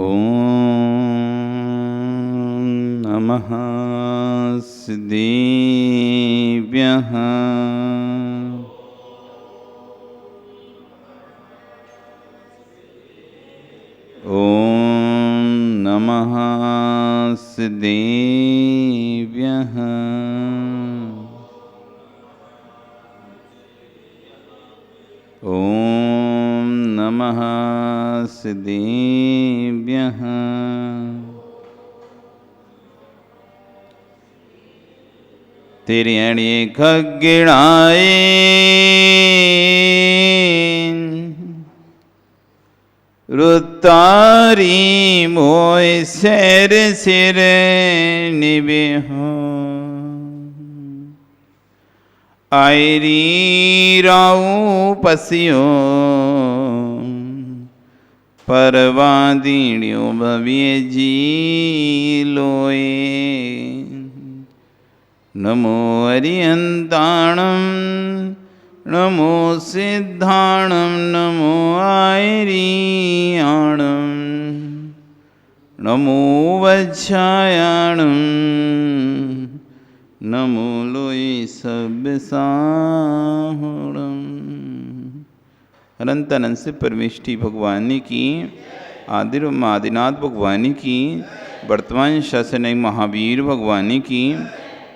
ॐ नमः सिद्धेभ्यः। ॐ नमः सिद्धेभ्यः। ॐ नमः सिद्धेभ्यः। तेरी अड़िए खगिड़ाए रुतारी मोय शेर सिर निबे हो आयरी राऊ पसियो परवादीण्यो भव्य जी लोए। नमो अरियंताणम नमो सिद्धाणम नमो आयरियाणम नमो वज्रायाणम नमो लोई सब्यसाहुणम। अनंत अनंत से परमेष्टि भगवानी की, आदिर आदिनाथ भगवानी की, वर्तमान शासन महावीर भगवानी की,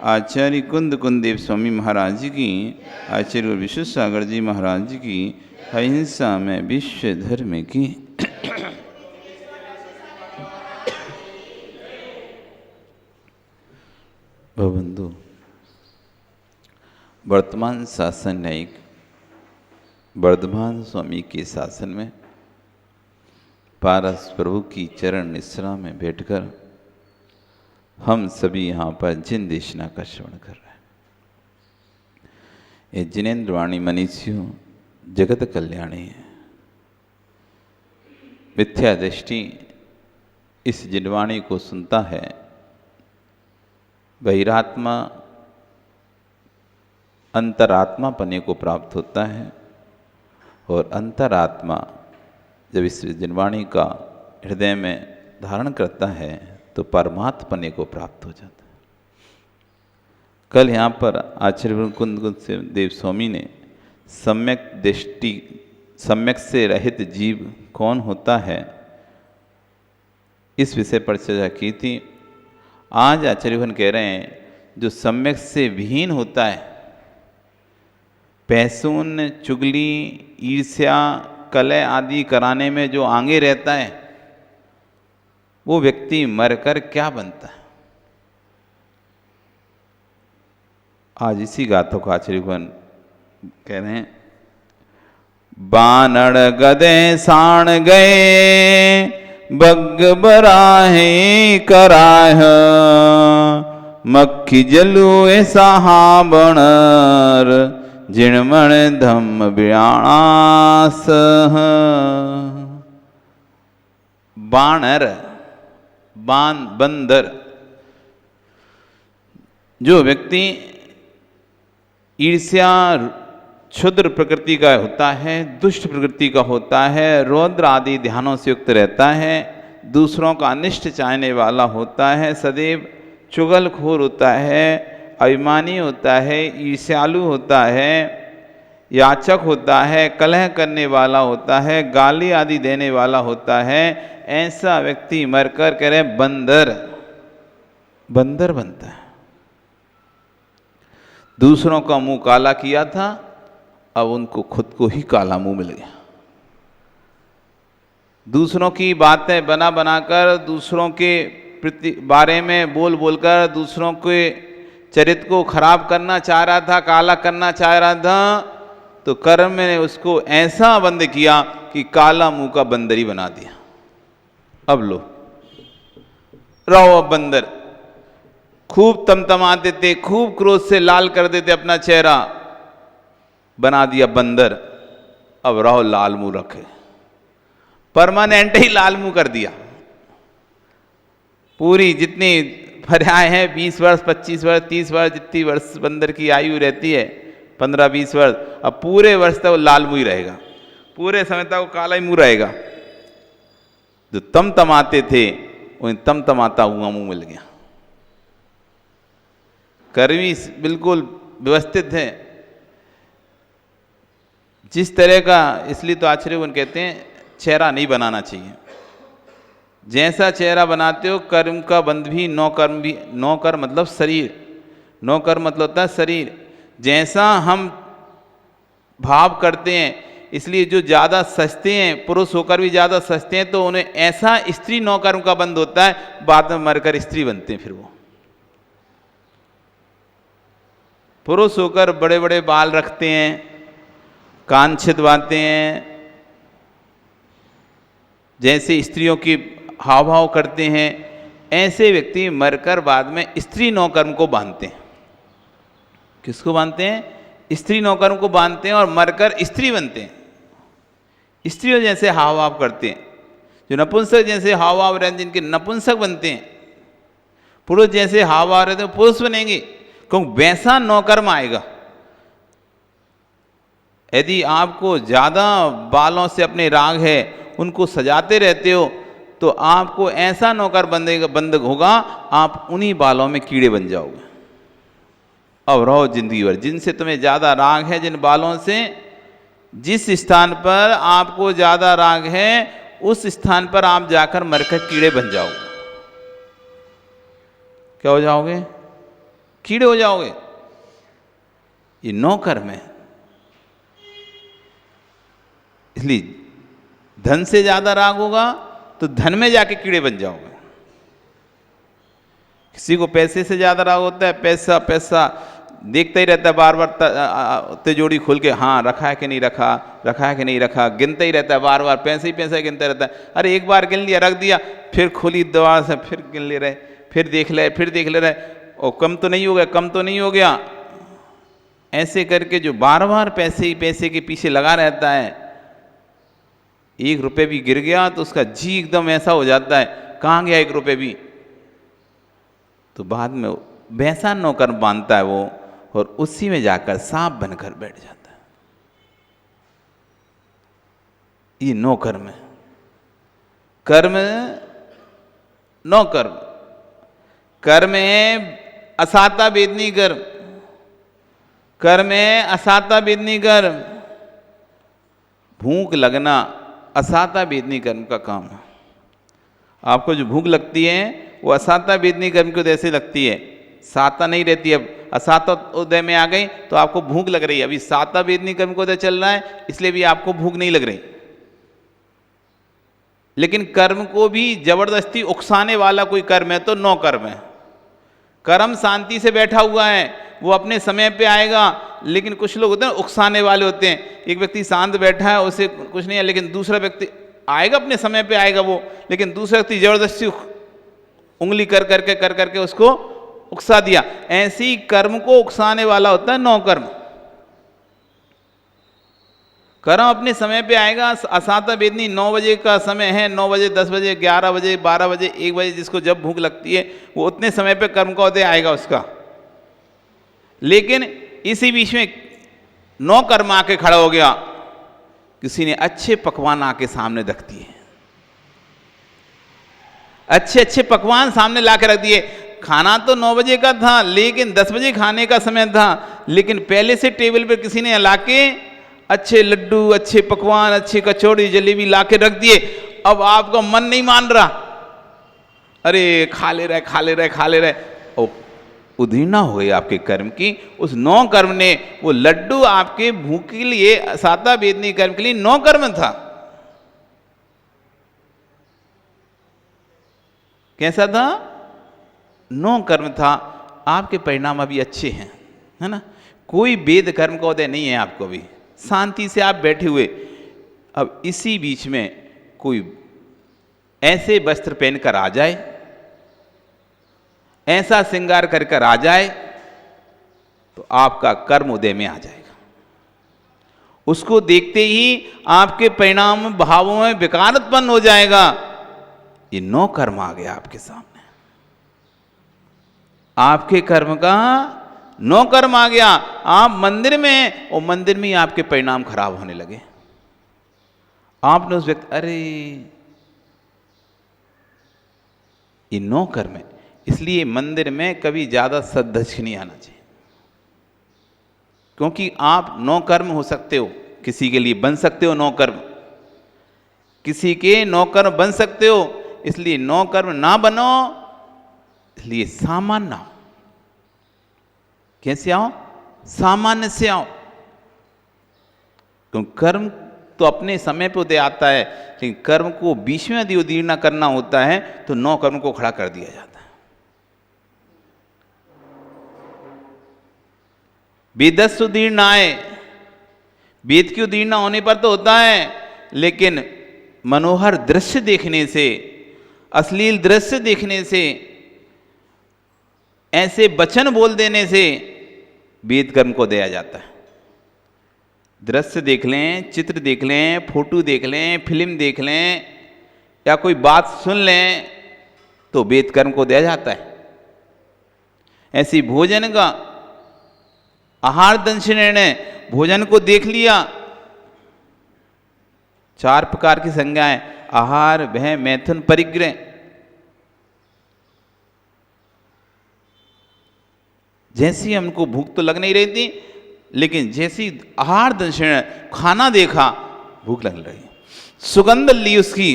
आचार्य कुंद कुंदेव स्वामी महाराज जी की, आचार्य विश्व सागर जी महाराज जी की, अहिंसा में विश्व धर्म की। बंधु, वर्तमान शासन न्यायिक वर्धमान स्वामी के शासन में पारस प्रभु की चरण निश्रा में बैठकर हम सभी यहाँ पर जिन देशना का श्रवण कर रहे हैं। ये जिनेन्द्र वाणी मनीषियों जगत कल्याणी है। मिथ्या दृष्टि इस जिनवाणी को सुनता है, बहिरात्मा अंतरात्मा पने को प्राप्त होता है और अंतरात्मा जब इस जिनवाणी का हृदय में धारण करता है तो परमात्मने को प्राप्त हो जाता है। कल यहाँ पर आचार्य कुंद देव स्वामी ने सम्यक दृष्टि, सम्यक से रहित जीव कौन होता है, इस विषय पर चर्चा की थी। आज आचार्यभन कह रहे हैं जो सम्यक से विहीन होता है, पैसून, चुगली, ईर्ष्या, कलह आदि कराने में जो आगे रहता है, वो व्यक्ति मरकर क्या बनता है। आज इसी गाथों का आचार्यभन कह रहे हैं। बानर गदे साण गए बग बराहे कराह मक्खी जलू ऐसा बणर जिणमण धम्म ब्याणास। बानर बंदर, जो व्यक्ति ईर्ष्या क्षुद्र प्रकृति का होता है, दुष्ट प्रकृति का होता है, रौद्र आदि ध्यानों से युक्त रहता है, दूसरों का अनिष्ट चाहने वाला होता है, सदैव चुगलखोर होता है, अभिमानी होता है, ईर्ष्यालु होता है, याचक होता है, कलह करने वाला होता है, गाली आदि देने वाला होता है, ऐसा व्यक्ति मरकर कह रहे बंदर बंदर बनता है। दूसरों का मुंह काला किया था, अब उनको खुद को ही काला मुंह मिल गया। दूसरों की बातें बना बनाकर, दूसरों के बारे में बोल बोलकर दूसरों के चरित्र को खराब करना चाह रहा था, काला करना चाह रहा था, तो कर्म ने उसको ऐसा बंद किया कि काला मुंह का बंदर ही बना दिया। अब लो रहो अब बंदर। खूब तमतमाते थे, खूब क्रोध से लाल कर देते अपना चेहरा, बना दिया बंदर। अब रहो लाल मुंह रखे, परमानेंट ही लाल मुंह कर दिया। पूरी जितनी पर्याय है 20 वर्ष 25 वर्ष 30 वर्ष जितनी वर्ष बंदर की आयु रहती है 15-20 वर्ष, अब पूरे वर्ष तक वो लाल मुंह ही रहेगा, पूरे समय तक वो काला ही मुंह रहेगा। जो तमतमाते थे उन्हें तमतमाता हुआ मुंह मिल गया। कर्मी बिल्कुल व्यवस्थित है जिस तरह का, इसलिए तो आचार्य कहते हैं चेहरा नहीं बनाना चाहिए। जैसा चेहरा बनाते हो कर्म का बंध भी, नौ कर्म भी, नौ कर्म मतलब शरीर, नौ कर्म मतलब होता है शरीर। जैसा हम भाव करते हैं, इसलिए जो ज़्यादा सस्ते हैं, पुरुष होकर भी ज़्यादा सस्ते हैं, तो उन्हें ऐसा स्त्री नौ कर्म का बंध होता है, बाद में मरकर स्त्री बनते हैं। फिर वो पुरुष होकर बड़े बड़े बाल रखते हैं, कान छिदवाते हैं, जैसे स्त्रियों की हाव भाव करते हैं, ऐसे व्यक्ति मरकर बाद में स्त्री नौकर्म को बांधते हैं। किसको बांधते हैं? स्त्री नौकर्म को बांधते हैं और मरकर स्त्री बनते हैं। स्त्रियों जैसे हाव भाव करते हैं, जो नपुंसक जैसे हाव भाव रहते हैं जिनके नपुंसक बनते हैं। पुरुष जैसे हाव भाव रहते हैं पुरुष बनेंगे, क्योंकि वैसा नौकर्म आएगा। यदि आपको ज़्यादा बालों से अपने राग है, उनको सजाते रहते हो, तो आपको ऐसा नौकर बंद होगा, आप उन्हीं बालों में कीड़े बन जाओगे। अब रहो जिंदगी भर। जिनसे तुम्हें ज़्यादा राग है, जिन बालों से, जिस स्थान पर आपको ज़्यादा राग है, उस स्थान पर आप जाकर मरकर कीड़े बन जाओगे। क्या हो जाओगे? कीड़े हो जाओगे। ये नौकर्म है। इसलिए धन से ज़्यादा राग होगा तो धन में जाके कीड़े बन जाओगे। किसी को पैसे से ज़्यादा राग होता है, पैसा पैसा देखता ही रहता है, बार बार तिजोरी खोल के, हाँ रखा है कि नहीं रखा, रखा है कि नहीं रखा, गिनता ही रहता है, बार बार पैसे ही पैसा गिनता रहता है। अरे एक बार गिन लिया, रख दिया, फिर खोली दवा से, फिर गिन ले रहे, फिर देख ले, फिर देख ले रहे, और कम तो नहीं हो गया, कम तो नहीं हो गया। ऐसे करके जो बार बार पैसे ही पैसे के पीछे लगा रहता है, 1 रुपये भी गिर गया तो उसका जी एकदम ऐसा हो जाता है, कहाँ गया 1 रुपये भी। तो बाद में वैसा नौकर बांधता है वो, और उसी में जाकर सांप बनकर बैठ जाता है। ये नौकर्म है। कर्म नौकर्म। कर्म है असाता वेदनी कर्म, कर्म है असाता वेदनी कर्म। भूख लगना असाता वेदनी कर्म का काम है। आपको जो भूख लगती है वो असाता वेदनी कर्म की वजह से लगती है, साता नहीं रहती। अब असाता उदय में आ गई तो आपको भूख लग रही है, अभी साता वेदनी कर्म को उदय चल रहा है, इसलिए भी आपको भूख नहीं लग रही। लेकिन कर्म को भी जबरदस्ती उकसाने वाला कोई कर्म है तो नौ कर्म है। कर्म शांति से बैठा हुआ है, वो अपने समय पे आएगा। लेकिन कुछ लोग होते हैं उकसाने वाले होते हैं। एक व्यक्ति शांत बैठा है, उसे कुछ नहीं है, लेकिन दूसरा व्यक्ति आएगा, अपने समय पे आएगा वो, लेकिन दूसरा व्यक्ति जबरदस्ती उंगली कर करके उसको उकसा दिया। ऐसे ही कर्म को उकसाने वाला होता है नौ कर्म। कर्म अपने समय पे आएगा। असाता वेदनी 9 बजे का समय है, 9 बजे, 10 बजे, 11 बजे, 12 बजे, 1 बजे, जिसको जब भूख लगती है वो उतने समय पे कर्म का उदय आएगा उसका। लेकिन इसी बीच में 9 कर्म आके खड़ा हो गया, किसी ने अच्छे पकवान आके सामने रख दिए, अच्छे अच्छे पकवान सामने ला के रख दिए। खाना तो 9 बजे का था, लेकिन 10 बजे खाने का समय था, लेकिन पहले से टेबल पर किसी ने ला के अच्छे लड्डू, अच्छे पकवान, अच्छी कचौड़ी, जलेबी ला के रख दिए। अब आपका मन नहीं मान रहा, अरे खा ले रहे, खा ले रहे, खा ले रहे। ओ उधीना हो गई आपके कर्म की। उस 9 कर्म ने, वो लड्डू आपके भूख के लिए, साता वेदनी कर्म के लिए 9 कर्म था। कैसा था? 9 कर्म था। आपके परिणाम अभी अच्छे हैं, है ना। कोई वेद कर्म का उदय नहीं है आपको भी, शांति से आप बैठे हुए। अब इसी बीच में कोई ऐसे वस्त्र पहनकर आ जाए, ऐसा श्रृंगार कर आ जाए, तो आपका कर्म उदय में आ जाएगा। उसको देखते ही आपके परिणाम भावों में विकार उत्पन्न हो जाएगा। ये 9 कर्म आ गया आपके सामने, आपके कर्म का 9 कर्म आ गया। आप मंदिर में, और मंदिर में ही आपके परिणाम खराब होने लगे। आपने उस व्यक्ति, अरे ये 9 कर्म है। इसलिए मंदिर में कभी ज़्यादा सदस्य नहीं आना चाहिए, क्योंकि आप 9 कर्म हो सकते हो, किसी के लिए बन सकते हो 9 कर्म, किसी के 9 कर्म बन सकते हो, इसलिए 9 कर्म ना बनो, इसलिए सामान्य आओ। कैसे आओ? सामान्य से आओ। क्योंकि कर्म तो अपने समय पे उदय आता है, लेकिन कर्म को बीच में यदि उदीर्ण करना होता है तो 9 कर्म को खड़ा कर दिया जाता है। वेदस्य उदीर्ण आए, वेद की उदीर्ण होने पर तो होता है, लेकिन मनोहर दृश्य देखने से, अश्लील दृश्य देखने से, ऐसे वचन बोल देने से वेद कर्म को दिया जाता है। दृश्य देख लें, चित्र देख लें, फोटो देख लें, फिल्म देख लें, या कोई बात सुन लें तो वेद कर्म को दिया जाता है। ऐसी भोजन का आहार दंशिण ने भोजन को देख लिया, 4 प्रकार की संज्ञाएं, आहार, भय, मैथुन, परिग्रह। जैसी हमको भूख तो लग नहीं रही थी, लेकिन जैसी आहार दंशिण खाना देखा भूख लग रही, सुगंध ली उसकी।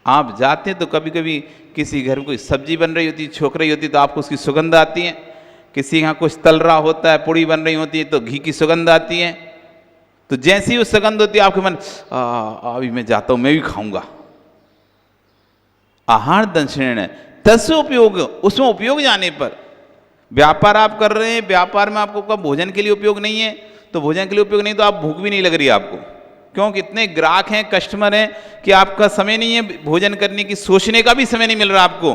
आप जाते तो कभी कभी किसी घर में कोई सब्जी बन रही होती, छोक रही होती, तो आपको उसकी सुगंध आती है। किसी यहाँ कुछ तल रहा होता है, पूड़ी बन रही होती है तो घी की सुगंध आती है। तो जैसी वो सुगंध होती है आपके मन, अभी मैं जाता हूं, मैं भी खाऊंगा। आहार दंशिण तस्य उपयोग, उसमें उपयोग जाने पर, व्यापार आप कर रहे हैं, व्यापार में आपको भोजन के लिए उपयोग नहीं है, तो भोजन के लिए उपयोग नहीं तो आप भूख भी नहीं लग रही है आपको, क्योंकि इतने ग्राहक हैं, कस्टमर हैं कि आपका समय नहीं है भोजन करने की, सोचने का भी समय नहीं मिल रहा आपको।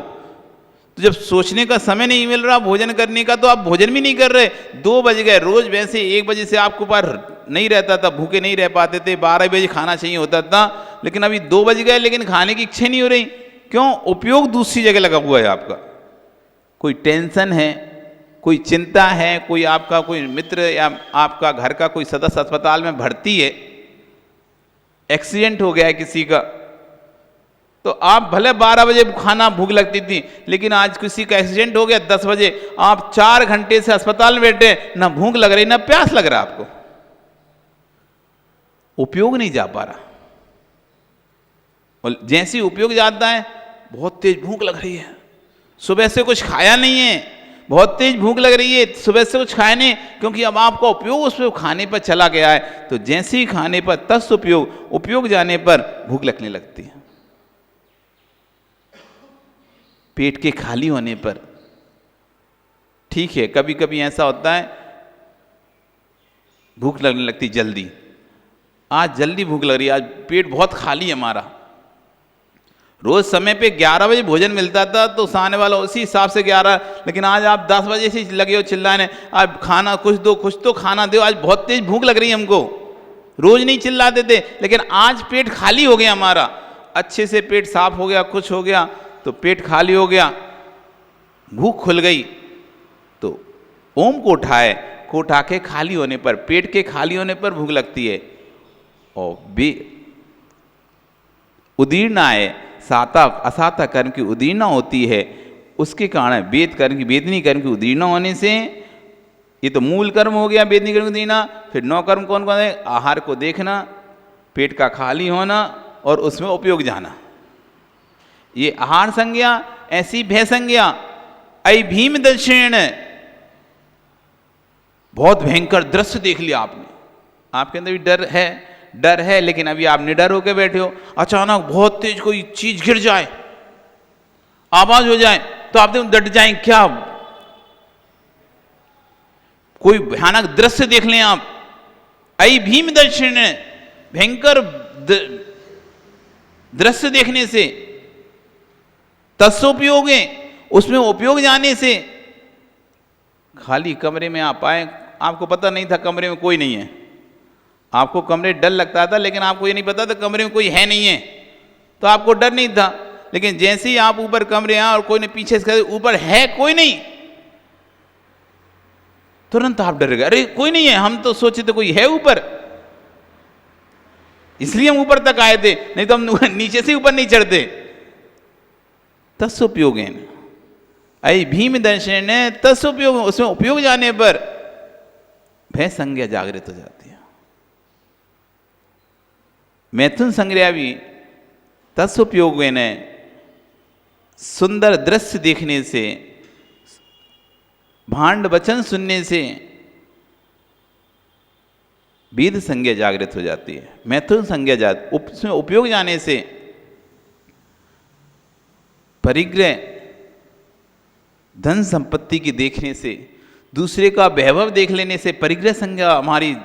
तो जब सोचने का समय नहीं मिल रहा भोजन करने का, तो आप भोजन भी नहीं कर रहे। 2 बज गए, रोज वैसे 1 बजे से आपको पार नहीं रहता था, भूखे नहीं रह पाते थे, 12 बजे खाना चाहिए होता था, लेकिन अभी 2 बज गए लेकिन खाने की इच्छा नहीं हो रही। क्यों? उपयोग दूसरी जगह लगा हुआ है आपका। कोई टेंशन है, कोई चिंता है, कोई आपका कोई मित्र या आपका घर का कोई सदस्य अस्पताल में भर्ती है, एक्सीडेंट हो गया है किसी का, तो आप भले 12 बजे खाना भूख लगती थी, लेकिन आज किसी का एक्सीडेंट हो गया 10 बजे, आप 4 घंटे से अस्पताल में बैठे, ना भूख लग रही ना प्यास लग रहा आपको, उपयोग नहीं जा पा रहा। और जैसे ही उपयोग जाता है बहुत तेज भूख लग रही है, सुबह से कुछ खाया नहीं है, बहुत तेज भूख लग रही है, सुबह से कुछ खाया नहीं, क्योंकि अब आपका उपयोग उस खाने पर चला गया है। तो जैसे ही खाने पर तस् उपयोग जाने पर भूख लगने लगती है। पेट के खाली होने पर ठीक है, कभी कभी ऐसा होता है भूख लगने लगती जल्दी, आज जल्दी भूख लग रही है, आज पेट बहुत खाली है हमारा। रोज समय पे 11 बजे भोजन मिलता था तो सामने वाला उसी हिसाब से 11, लेकिन आज आप 10 बजे से लगे हो चिल्लाने, आज खाना कुछ दो, कुछ तो खाना दो, आज बहुत तेज भूख लग रही है हमको। रोज नहीं चिल्लाते थे, लेकिन आज पेट खाली हो गया हमारा, अच्छे से पेट साफ हो गया, कुछ हो गया तो पेट खाली हो गया, भूख खुल गई, तो ओम को उठाए, को उठा के खाली होने पर, पेट के खाली होने पर भूख लगती है। और उदीर्ण आए, साता असाता कर्म की उदीर्ण होती है, उसके कारण वेद कर्म की, वेदनी कर्म की उदीर्ण होने से, ये तो मूल कर्म हो गया वेदनी कर्म की उदीर्ण। फिर 9 कर्म कौन कौन है? आहार को देखना, पेट का खाली होना और उसमें उपयोग जाना। ये आहार संज्ञा, ऐसी भय संज्ञा, ऐ भीम दर्शेण, बहुत भयंकर दृश्य देख लिया आपने, आपके अंदर भी डर है, लेकिन अभी आप निडर होकर बैठे हो, अचानक बहुत तेज कोई चीज गिर जाए, आवाज हो जाए तो आप डट जाएं क्या? कोई भयानक दृश्य देख लें आप, ऐ भीम दर्शन, भयंकर दृश्य देखने से, तत्सोपयोग है, उसमें उपयोग जाने से, खाली कमरे में आप आए, आपको पता नहीं था कमरे में कोई नहीं है, आपको कमरे डर लगता था, लेकिन आपको ये नहीं पता था कमरे में कोई है नहीं है, तो आपको डर नहीं था। लेकिन जैसे ही आप ऊपर कमरे आए और कोई ने पीछे से ऊपर है कोई नहीं, तुरंत आप डर गए, अरे कोई नहीं है, हम तो सोचे थे कोई है ऊपर, इसलिए हम ऊपर तक आए थे, नहीं तो हम नीचे से ऊपर नहीं चढ़ते। तस्सुपयोगेन अयि भीम दर्शन तस्सुपयोग, उसमें उपयोग जाने पर भय संज्ञा जागृत हो जाती है। मैथुन संज्ञा भी तस्सुपयोगेन सुंदर दृश्य देखने से, भांड वचन सुनने से वेद संज्ञा जागृत हो जाती है। मैथुन संज्ञा उसमें उपयोग जाने से परिग्रह धन संपत्ति की देखने से, दूसरे का वैभव देख लेने से परिग्रह संज्ञा हमारी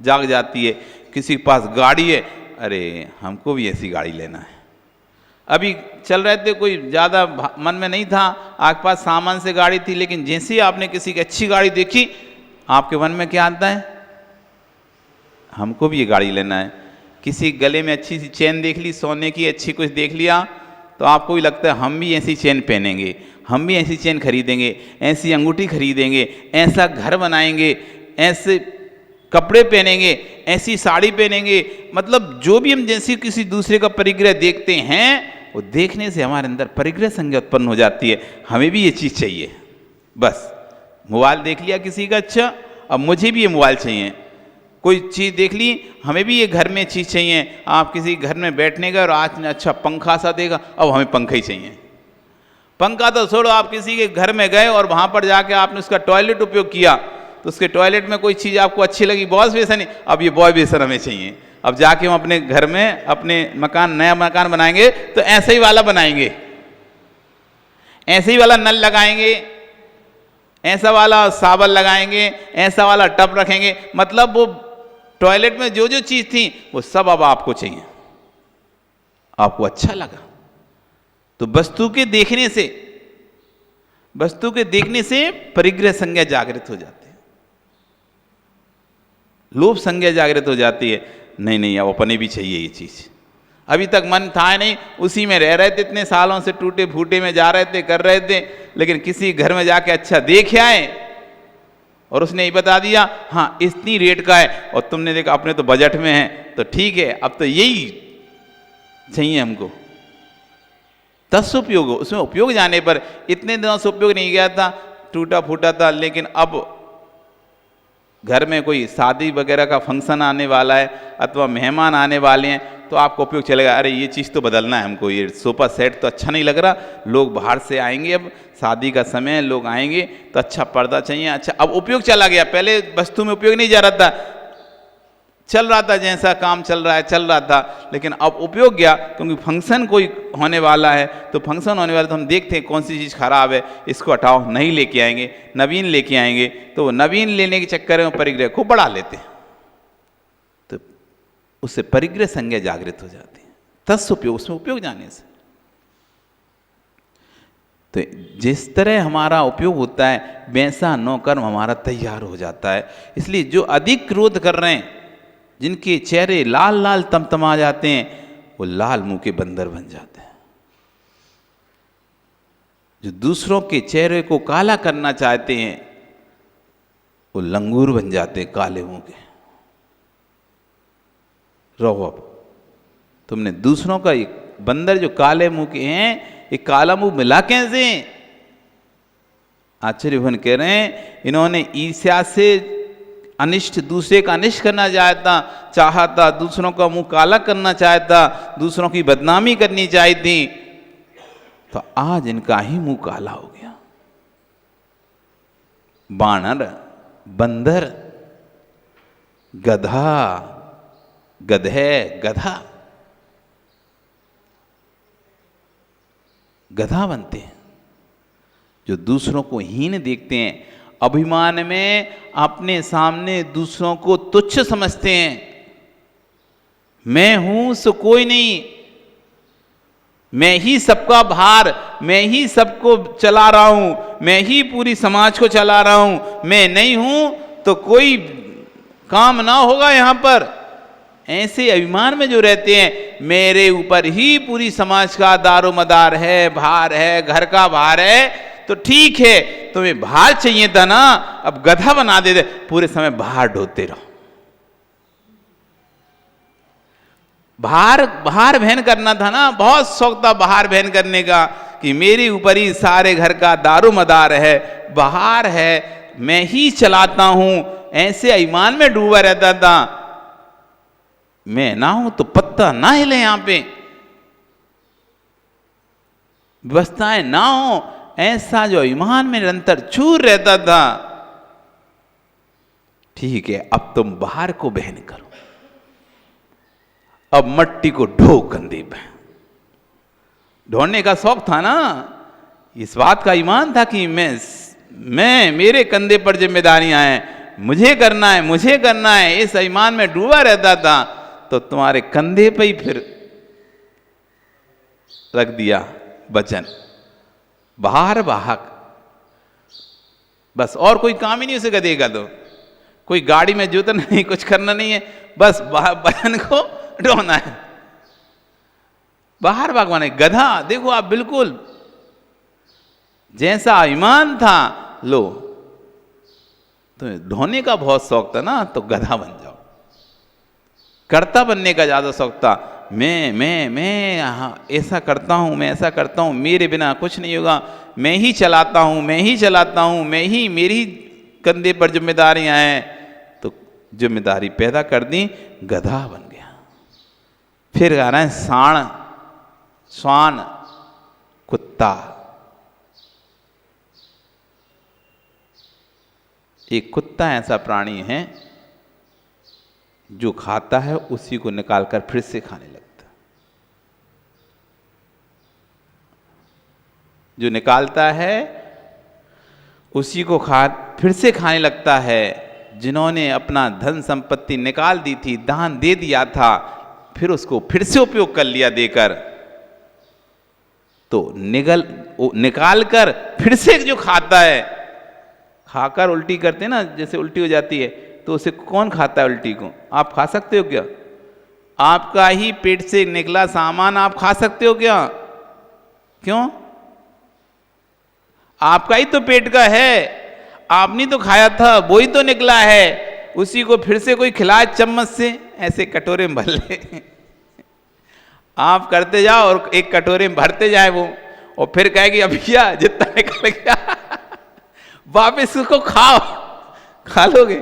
जाग जाती है। किसी के पास गाड़ी है, अरे हमको भी ऐसी गाड़ी लेना है। अभी चल रहे थे, कोई ज़्यादा मन में नहीं था, आपके पास सामान से गाड़ी थी, लेकिन जैसे ही आपने किसी की अच्छी गाड़ी देखी, आपके मन में क्या आता है, हमको भी ये गाड़ी लेना है। किसी गले में अच्छी सी चेन देख ली, सोने की अच्छी कुछ देख लिया, तो आपको भी लगता है हम भी ऐसी चेन पहनेंगे, हम भी ऐसी चेन खरीदेंगे, ऐसी अंगूठी खरीदेंगे, ऐसा घर बनाएंगे, ऐसे कपड़े पहनेंगे, ऐसी साड़ी पहनेंगे। मतलब जो भी हम जैसे किसी दूसरे का परिग्रह देखते हैं, वो देखने से हमारे अंदर परिग्रह संज्ञा उत्पन्न हो जाती है, हमें भी ये चीज़ चाहिए। बस मोबाइल देख लिया किसी का, अच्छा अब मुझे भी ये मोबाइल चाहिए। कोई चीज़ देख ली, हमें भी ये घर में चीज़ चाहिए। आप किसी घर में बैठने गए और आज ने अच्छा पंखा सा देगा, अब हमें पंखा ही चाहिए। पंखा तो छोड़ो, आप किसी के घर में गए और वहाँ पर जाके आपने उसका टॉयलेट उपयोग किया, तो उसके टॉयलेट में कोई चीज़ आपको अच्छी लगी, वॉश बेसन ही, अब ये बॉय बेसन हमें चाहिए। अब जाके हम अपने घर में अपने मकान, नया मकान बनाएंगे तो ऐसे ही वाला बनाएंगे, ऐसे ही वाला नल लगाएंगे, ऐसा वाला साबल लगाएंगे, ऐसा वाला टब रखेंगे। मतलब वो टॉयलेट में जो जो चीज़ थी वो सब अब आपको चाहिए, आपको अच्छा लगा। तो वस्तु के देखने से, वस्तु के देखने से परिग्रह संज्ञा जागृत हो जाती है, लोभ संज्ञा जागृत हो जाती है। नहीं नहीं, अब अपने भी चाहिए ये चीज़। अभी तक मन था नहीं, उसी में रह रहे थे, इतने सालों से टूटे फूटे में जा रहे थे, कर रहे थे, लेकिन किसी घर में जाके अच्छा देख आए और उसने ये बता दिया हाँ इतनी रेट का है, और तुमने देखा अपने तो बजट में है, तो ठीक है अब तो यही चाहिए हमको। तत्सुपयोग, उसमें उपयोग जाने पर, इतने दिनों से उपयोग नहीं गया था, टूटा फूटा था, लेकिन अब घर में कोई शादी वगैरह का फंक्शन आने वाला है अथवा मेहमान आने वाले हैं, तो आपको उपयोग चलेगा, अरे ये चीज़ तो बदलना है हमको, ये सोफा सेट तो अच्छा नहीं लग रहा, लोग बाहर से आएंगे, अब शादी का समय लोग आएंगे तो अच्छा पर्दा चाहिए। अच्छा अब उपयोग चला गया, पहले वस्तु में उपयोग नहीं जा रहा था, चल रहा था जैसा काम चल रहा है चल रहा था, लेकिन अब उपयोग गया, क्योंकि फंक्शन कोई होने वाला है, तो फंक्शन होने वाला तो हम देखते हैं कौन सी चीज़ खराब है, इसको हटाओ, नहीं लेके आएंगे, नवीन लेके आएंगे। तो नवीन लेने के चक्कर में परिग्रह को बढ़ा लेते हैं, तो उससे परिग्रह संज्ञा जागृत हो जाती है। तत्सुपयोग, उसमें उपयोग जाने से। तो जिस तरह हमारा उपयोग होता है वैसा नौकर्म हमारा तैयार हो जाता है। इसलिए जो अधिक क्रोध कर रहे हैं, जिनके चेहरे लाल लाल तमतमा जाते हैं, वो लाल मुंह के बंदर बन जाते हैं। जो दूसरों के चेहरे को काला करना चाहते हैं, वो लंगूर बन जाते हैं काले मुंह के। रहो, अब तुमने दूसरों का एक बंदर जो काले मुंह के हैं, ये काला मुंह मिला कैसे? आचार्य भगवान कह रहे हैं इन्होंने ईर्ष्या से अनिष्ट, दूसरे का अनिष्ट करना चाहता, दूसरों का मुंह काला करना चाहता, दूसरों की बदनामी करनी चाहिए थी, तो आज इनका ही मुंह काला हो गया। बानर, बंदर, गधा, गधे, गधा, गधा बनते हैं। जो दूसरों को हीन देखते हैं, अभिमान में अपने सामने दूसरों को तुच्छ समझते हैं, मैं हूं सो कोई नहीं, मैं ही सबका भार, मैं ही सबको चला रहा हूं, मैं ही पूरी समाज को चला रहा हूं, मैं नहीं हूं तो कोई काम ना होगा यहां पर। ऐसे अभिमान में जो रहते हैं, मेरे ऊपर ही पूरी समाज का दारोमदार है, भार है, घर का भार है, तो ठीक है, तुम्हें भार चाहिए था ना, अब गधा बना दे, पूरे समय भार ढोते रहो। भार वहन करना था ना, बहुत शौक था भार वहन करने का, कि मेरे ऊपर ही सारे घर का दारो मदार है, बाहर है, मैं ही चलाता हूं, ऐसे ईमान में डूबा रहता था। मैं ना हूं तो पत्ता ना हिले, यहां पे व्यवस्थाएं ना हो, ऐसा जो ईमान में निरंतर चूर रहता था। ठीक है, अब तुम बाहर को बहन करो, अब मट्टी को ढो कंधे पे। ढोने का शौक था ना, इस बात का ईमान था कि मैं मेरे कंधे पर जिम्मेदारियां हैं, मुझे करना है, मुझे करना है, इस ईमान में डूबा रहता था। तो तुम्हारे कंधे पे ही फिर रख दिया वचन, बाहर वाहक, बस और कोई काम ही नहीं उसे गधेगा। तो कोई गाड़ी में जोतना नहीं, कुछ करना नहीं है, बस वचन को ढोना है। बाहर भागवाने गधा, देखो आप बिल्कुल जैसा ईमान था, लो तो ढोने का बहुत शौक था ना, तो गधा बन जाओ। कर्ता बनने का ज्यादा शौक था, मैं ऐसा करता हूं, मैं ऐसा करता हूं, मेरे बिना कुछ नहीं होगा, मैं ही चलाता हूं, मैं ही चलाता हूं, मैं ही, मेरी कंधे पर जिम्मेदारियां हैं। तो जिम्मेदारी पैदा कर दी, गधा बन गया। फिर आ रहा है सांड, श्वान, कुत्ता। एक कुत्ता ऐसा प्राणी है जो खाता है उसी को निकालकर फिर से खाने लगता है। जो निकालता है उसी को फिर से खाने लगता है। जिन्होंने अपना धन संपत्ति निकाल दी थी, दान दे दिया था, फिर उसको फिर से उपयोग कर लिया देकर, तो निकाल कर फिर से जो खाता है, खाकर उल्टी करते हैं ना, जैसे उल्टी हो जाती है, तो उसे कौन खाता है उल्टी को? आप खा सकते हो क्या? आपका ही पेट से निकला सामान आप खा सकते हो क्या? क्यों? आपका ही तो पेट का है, आपने तो खाया था, वो ही तो निकला है, उसी को फिर से कोई खिलाए चम्मच से, ऐसे कटोरे में भर ले। आप करते जाओ और एक कटोरे में भरते जाए वो, और फिर कहेगी अब क्या जितना निकल गया वापिस उसको खाओ। खा लोगे?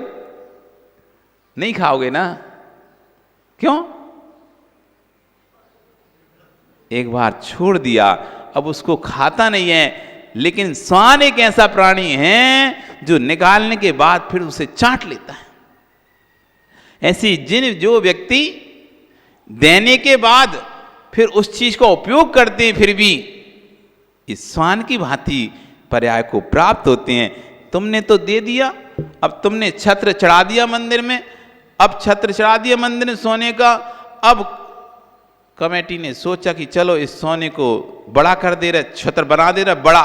नहीं खाओगे ना। क्यों? एक बार छोड़ दिया, अब उसको खाता नहीं है। लेकिन श्वान एक ऐसा प्राणी है जो निकालने के बाद फिर उसे चाट लेता है। ऐसी जो व्यक्ति देने के बाद फिर उस चीज का उपयोग करते हैं, फिर भी इस श्वान की भांति पर्याय को प्राप्त होते हैं। तुमने तो दे दिया, अब तुमने छत्र चढ़ा दिया मंदिर में, अब छत्र चढ़ा दिया मंदिर में सोने का। अब कमेटी ने सोचा कि चलो इस सोने को बड़ा कर दे रहे, छत्र बना दे रहा बड़ा।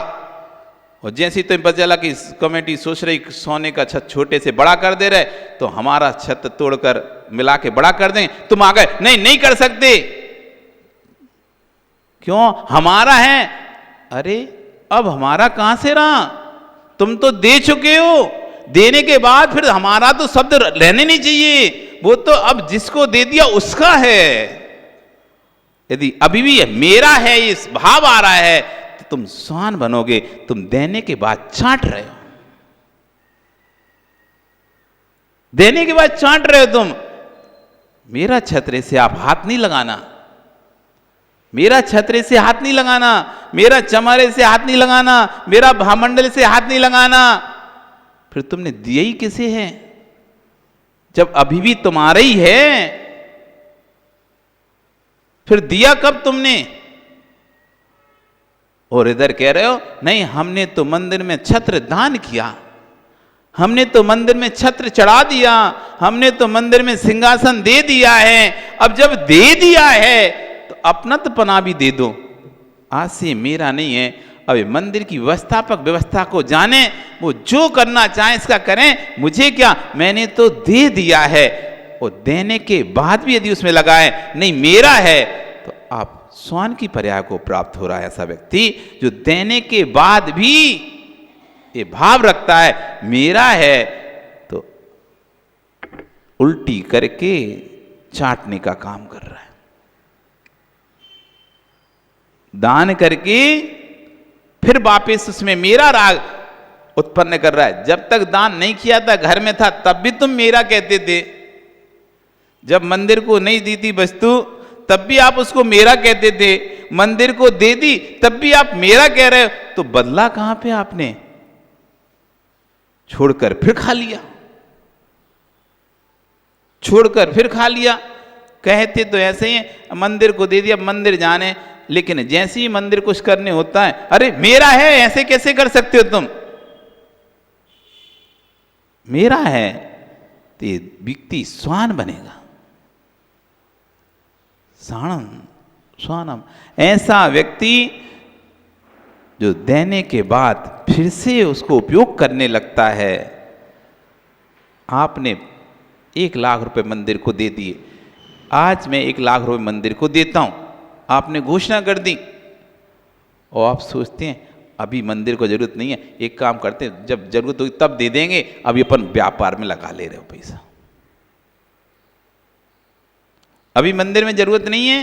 और जैसे ही तुम्हें पता चला कि कमेटी सोच रही सोने का छत छोटे से बड़ा कर दे रहे, तो हमारा छत तोड़कर मिला के बड़ा कर दें, तुम आ गए, नहीं नहीं कर सकते। क्यों? हमारा है। अरे अब हमारा कहां से रहा? तुम तो दे चुके हो, देने के बाद फिर हमारा तो शब्द रहने नहीं चाहिए, वो तो अब जिसको दे दिया उसका है। यदि अभी भी मेरा है इस भाव आ रहा है, तो तुम श्वान बनोगे, तुम देने के बाद चाट रहे हो, देने के बाद चाट रहे हो तुम। मेरा छत्र से आप हाथ नहीं लगाना, मेरा छत्र से हाथ नहीं लगाना, मेरा चमारे से हाथ नहीं लगाना, मेरा भामंडल से हाथ नहीं लगाना। फिर तुमने दिया ही किसे है जब अभी भी तुम्हारा ही है? फिर दिया कब तुमने? और इधर कह रहे हो नहीं हमने तो मंदिर में छत्र दान किया, हमने तो मंदिर में छत्र चढ़ा दिया, हमने तो मंदिर में सिंहासन दे दिया है। अब जब दे दिया है तो अपनत्वपना भी दे दो। आज से मेरा नहीं है, अब मंदिर की व्यवस्थापक व्यवस्था को जाने, वो जो करना चाहे इसका करें, मुझे क्या, मैंने तो दे दिया है। और देने के बाद भी यदि उसमें लगाए नहीं मेरा है, तो आप श्वान की पर्याय को प्राप्त हो रहा है। ऐसा व्यक्ति जो देने के बाद भी ये भाव रखता है मेरा है, तो उल्टी करके चाटने का काम कर रहा है। दान करके फिर वापस उसमें मेरा राग उत्पन्न कर रहा है। जब तक दान नहीं किया था, घर में था, तब भी तुम मेरा कहते थे। जब मंदिर को नहीं दी थी वस्तु, तब भी आप उसको मेरा कहते थे। मंदिर को दे दी, तब भी आप मेरा कह रहे हो। तो बदला कहां पे आपने? छोड़कर फिर खा लिया, छोड़कर फिर खा लिया। कहते तो ऐसे ही, मंदिर को दे दिया, मंदिर जाने, लेकिन जैसे ही मंदिर कुछ करने होता है, अरे मेरा है, ऐसे कैसे कर सकते हो तुम? मेरा है तो ये व्यक्ति स्वान बनेगा। साणम स्वानम, ऐसा व्यक्ति जो देने के बाद फिर से उसको उपयोग करने लगता है। आपने 1 लाख रुपए मंदिर को दे दिए, आज मैं 1 लाख रुपए मंदिर को देता हूं, आपने घोषणा कर दी, और आप सोचते हैं अभी मंदिर को जरूरत नहीं है, एक काम करते हैं, जब जरूरत होगी तब दे देंगे, अभी अपन व्यापार में लगा ले रहे हो पैसा। अभी मंदिर में जरूरत नहीं है,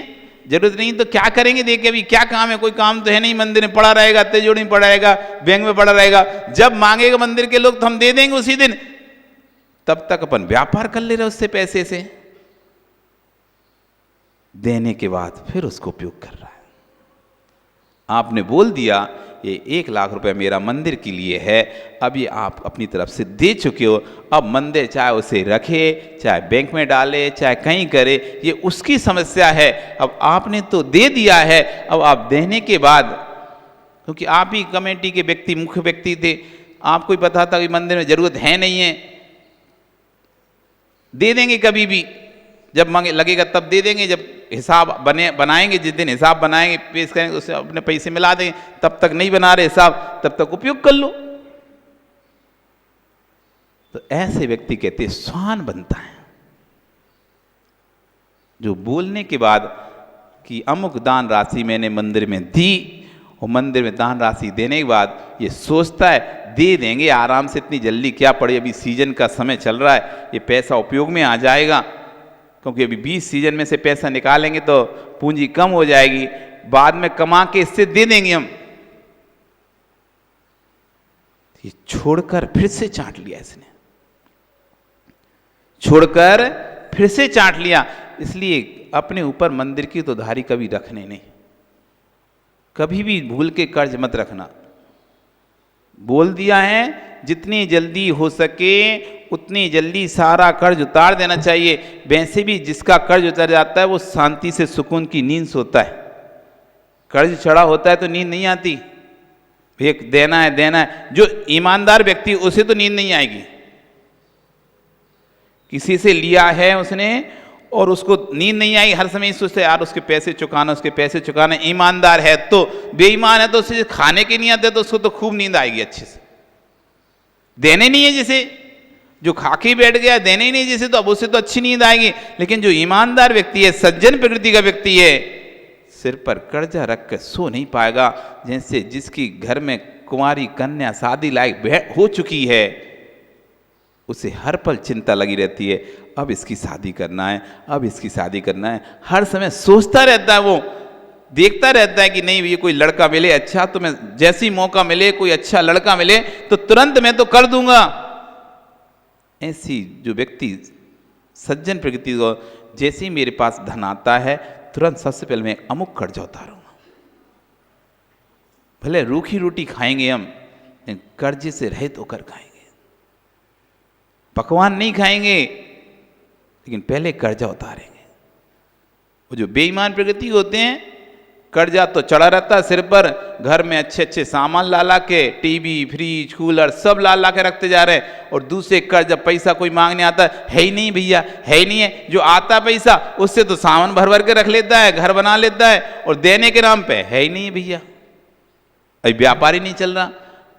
जरूरत नहीं तो क्या करेंगे देखे, अभी क्या काम है? कोई काम तो है नहीं, मंदिर में पड़ा रहेगा, तिजोरी में पड़ा रहेगा, बैंक में पड़ा रहेगा। जब मांगेगा मंदिर के लोग तो हम दे देंगे उसी दिन, तब तक अपन व्यापार कर ले रहे उससे, पैसे से। देने के बाद फिर उसको उपयोग कर रहा है। आपने बोल दिया ये 1 लाख रुपए मेरा मंदिर के लिए है, अभी आप अपनी तरफ से दे चुके हो, अब मंदिर चाहे उसे रखे, चाहे बैंक में डाले, चाहे कहीं करे, ये उसकी समस्या है। अब आपने तो दे दिया है, अब आप देने के बाद, क्योंकि आप ही कमेटी के व्यक्ति, मुख्य व्यक्ति थे, आपको ही पता था कि मंदिर में जरूरत है नहीं है, दे देंगे कभी भी, जब मांगे लगेगा तब दे देंगे, जब हिसाब बनाएंगे, जिस दिन हिसाब बनाएंगे पेश करेंगे, उससे अपने पैसे मिला देंगे, तब तक नहीं बना रहे हिसाब, तब तक उपयोग कर लो। तो ऐसे व्यक्ति कहते हैं स्वान बनता है, जो बोलने के बाद कि अमुक दान राशि मैंने मंदिर में दी, और मंदिर में दान राशि देने के बाद ये सोचता है दे देंगे आराम से, इतनी जल्दी क्या पड़ी, अभी सीजन का समय चल रहा है, ये पैसा उपयोग में आ जाएगा, क्योंकि अभी 20 सीजन में से पैसा निकालेंगे तो पूंजी कम हो जाएगी, बाद में कमा के इससे दे देंगे हम। ये छोड़कर फिर से चाट लिया इसने, छोड़कर फिर से चाट लिया। इसलिए अपने ऊपर मंदिर की तो धारी कभी रखने नहीं, कभी भी भूल के कर्ज मत रखना। बोल दिया है जितनी जल्दी हो सके उतनी जल्दी सारा कर्ज उतार देना चाहिए। वैसे भी जिसका कर्ज उतर जाता है वो शांति से सुकून की नींद सोता है। कर्ज चढ़ा होता है तो नींद नहीं आती, एक देना है देना है। जो ईमानदार व्यक्ति उसे तो नींद नहीं आएगी। किसी से लिया है उसने और उसको नींद नहीं आई, हर समय सोचते यार उसके पैसे चुकाना, उसके पैसे चुकाना। ईमानदार है तो, बेईमान है तो उसे खाने की नहीं आते तो उसको तो खूब नींद आएगी अच्छे से। देने नहीं है जिसे, जो खाके बैठ गया, देने ही नहीं जिसे, तो अब उसे तो अच्छी नींद आएगी। लेकिन जो ईमानदार व्यक्ति है, सज्जन प्रकृति का व्यक्ति है, सिर पर कर्जा रख कर सो नहीं पाएगा। जैसे जिसकी घर में कुंवारी कन्या शादी लायक हो चुकी है, उसे हर पल चिंता लगी रहती है, अब इसकी शादी करना है, अब इसकी शादी करना है। हर समय सोचता रहता है, वो देखता रहता है कि नहीं ये कोई लड़का मिले अच्छा, तो मैं जैसी मौका मिले कोई अच्छा लड़का मिले तो तुरंत मैं तो कर दूंगा। ऐसी जो व्यक्ति सज्जन प्रकृति को, जैसे ही मेरे पास धन आता है तुरंत सबसे पहले मैं अमुक कर्जा उतारूंगा। भले रूखी रोटी खाएंगे हम, लेकिन कर्जे से रहित होकर खाएंगे। पकवान नहीं खाएंगे, लेकिन पहले कर्जा उतारेंगे। वो जो बेईमान प्रकृति होते हैं, कर्जा तो चढ़ा रहता है सिर पर, घर में अच्छे अच्छे सामान ला ला के, टीवी फ्रिज कूलर सब ला ला के रखते जा रहे हैं, और दूसरे कर्जा पैसा कोई मांगने आता है ही नहीं भैया, है ही नहीं है। जो आता पैसा उससे तो सामान भर भर के रख लेता है, घर बना लेता है, और देने के नाम पे है ही नहीं भैया, अभी व्यापार ही नहीं चल रहा।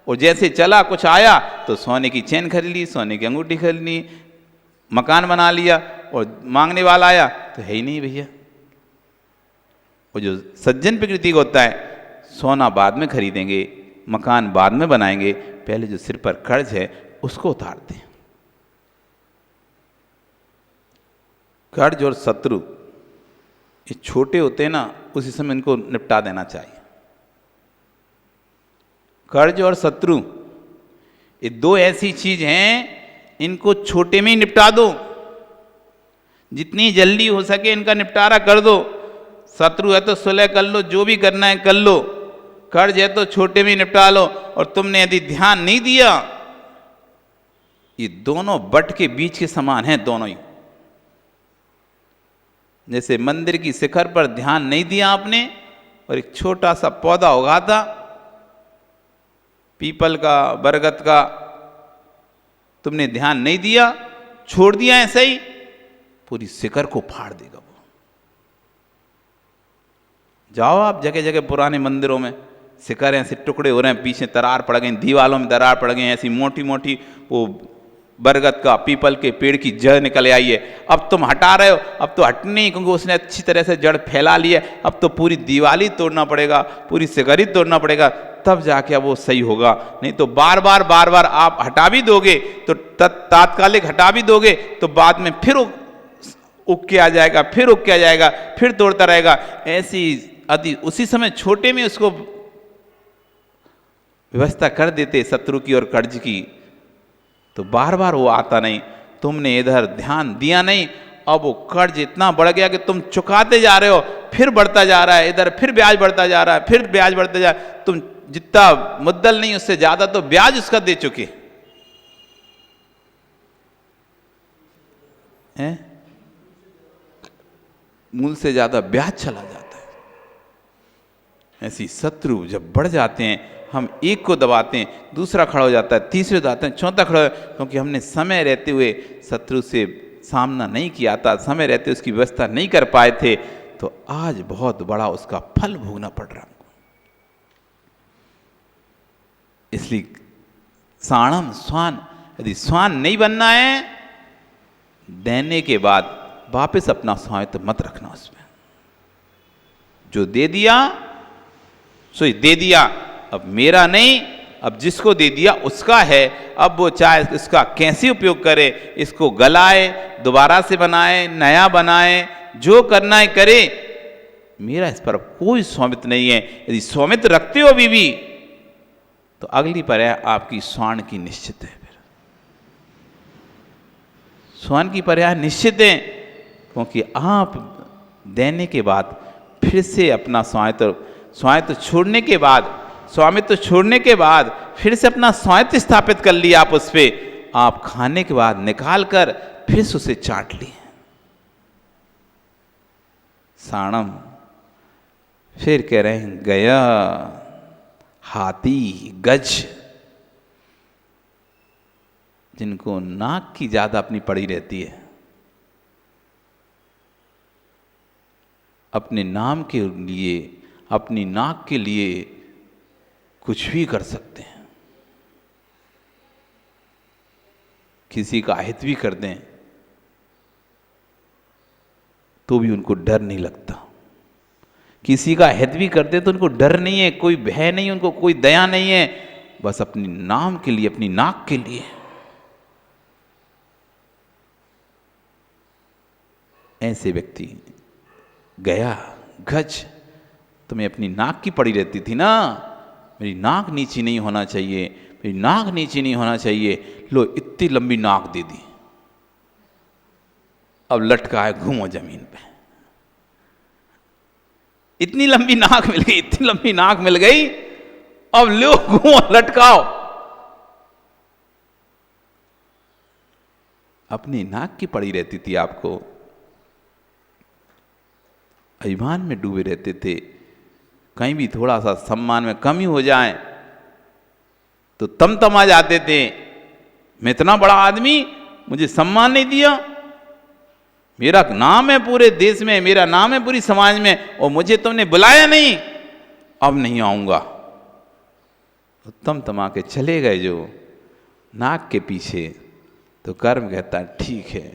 और जैसे चला कुछ आया तो सोने की चेन खरीद ली, सोने की अंगूठी खरीद ली, मकान बना लिया, और मांगने वाला आया तो है ही नहीं भैया। वो जो सज्जन प्रकृति का होता है, सोना बाद में खरीदेंगे, मकान बाद में बनाएंगे, पहले जो सिर पर कर्ज है उसको उतारते हैं। कर्ज और शत्रु ये छोटे होते हैं ना, उसी समय इनको निपटा देना चाहिए। कर्ज और शत्रु, ये दो ऐसी चीज हैं, इनको छोटे में ही निपटा दो, जितनी जल्दी हो सके इनका निपटारा कर दो। शत्रु है तो सुलह कर लो, जो भी करना है कर लो। कर्ज है तो छोटे में ही निपटा लो। और तुमने यदि ध्यान नहीं दिया, ये दोनों बट के बीच के समान हैं दोनों ही। जैसे मंदिर की शिखर पर ध्यान नहीं दिया आपने और एक छोटा सा पौधा उगा था, पीपल का, बरगद का, तुमने ध्यान नहीं दिया, छोड़ दिया ऐसे ही, पूरी शिखर को फाड़ देगा वो। जाओ आप जगह जगह पुराने मंदिरों में, शिखर ऐसे टुकड़े हो रहे हैं, पीछे दरार पड़ गई, दीवालों में दरार पड़ गई, ऐसी मोटी मोटी वो बरगद का, पीपल के पेड़ की जड़ निकल आई है। अब तुम हटा रहे हो, अब तो हटनी नहीं, क्योंकि उसने अच्छी तरह से जड़ फैला ली है। अब तो पूरी दीवार ही तोड़ना पड़ेगा, पूरी शिखर ही तोड़ना पड़ेगा, तब जाके वो सही होगा। नहीं तो बार बार आप हटा भी दोगे तो तात्कालिक हटा भी दोगे तो बाद में फिर उग के आ जाएगा, फिर उग के आ जाएगा, फिर तोड़ता रहेगा। ऐसी यदि उसी समय छोटे में उसको व्यवस्था कर देते शत्रु की और कर्ज की, तो बार बार वो आता नहीं। तुमने इधर ध्यान दिया नहीं, अब वो कर्ज इतना बढ़ गया कि तुम चुकाते जा रहे हो, फिर बढ़ता जा रहा है, इधर फिर ब्याज बढ़ता जा रहा है, फिर ब्याज बढ़ता जा रहा है। तुम जितना मुद्दल नहीं उससे ज्यादा तो ब्याज उसका दे चुके हैं, मूल से ज्यादा ब्याज चला जाता है। ऐसी शत्रु जब बढ़ जाते हैं, हम एक को दबाते हैं, दूसरा खड़ा हो जाता है, तीसरे दबाते हैं, चौथा खड़ा हो, क्योंकि हमने समय रहते हुए शत्रु से सामना नहीं किया था, समय रहते उसकी व्यवस्था नहीं कर पाए थे, तो आज बहुत बड़ा उसका फल भोगना पड़ रहा हमको। इसलिए साणम स्वान, यदि स्वान नहीं बनना है, देने के बाद वापस अपना स्वामित्व मत रखना उसमें। जो दे दिया सो दे दिया, अब मेरा नहीं, अब जिसको दे दिया उसका है। अब वो चाहे इसका कैसे उपयोग करे, इसको गलाए, दोबारा से बनाए, नया बनाए, जो करना है करे, मेरा इस पर कोई स्वामित्व नहीं है। यदि स्वामित्व रखते हो अभी भी, तो अगली पर्याय आपकी स्वान की निश्चित है। फिर स्वान की पर्याय निश्चित है, क्योंकि आप देने के बाद फिर से अपना स्वामित्व छोड़ने के बाद फिर से अपना स्वामित्व स्थापित कर लिया आप उस पे। आप खाने के बाद निकाल कर फिर से उसे चाट लिए। साणम, फिर कह रहे हैं गया, हाथी, गज, जिनको नाक की ज्यादा अपनी पड़ी रहती है, अपने नाम के लिए, अपनी नाक के लिए कुछ भी कर सकते हैं, किसी का हित भी कर दें तो भी उनको डर नहीं लगता। किसी का हित भी करते तो उनको डर नहीं है, कोई भय नहीं, उनको कोई दया नहीं है, बस अपने नाम के लिए, अपनी नाक के लिए। ऐसे व्यक्ति गया, गज, तुम्हें अपनी नाक की पड़ी रहती थी ना, मेरी नाक नीची नहीं होना चाहिए, मेरी नाक नीची नहीं होना चाहिए, लो इतनी लंबी नाक दे दी, अब लटका है, घूमो जमीन पे। इतनी लंबी नाक मिल गई, इतनी लंबी नाक मिल गई, अब लो घूमो, लटकाओ। अपनी नाक की पड़ी रहती थी आपको, अभिमान में डूबे रहते थे। कहीं भी थोड़ा सा सम्मान में कमी हो जाए तो तमा जाते थे, मैं इतना बड़ा आदमी, मुझे सम्मान नहीं दिया, मेरा नाम है पूरे देश में, मेरा नाम है पूरी समाज में, और मुझे तुमने बुलाया नहीं, अब नहीं आऊंगा। तमा के चले गए जो नाक के पीछे, तो कर्म कहता है ठीक है,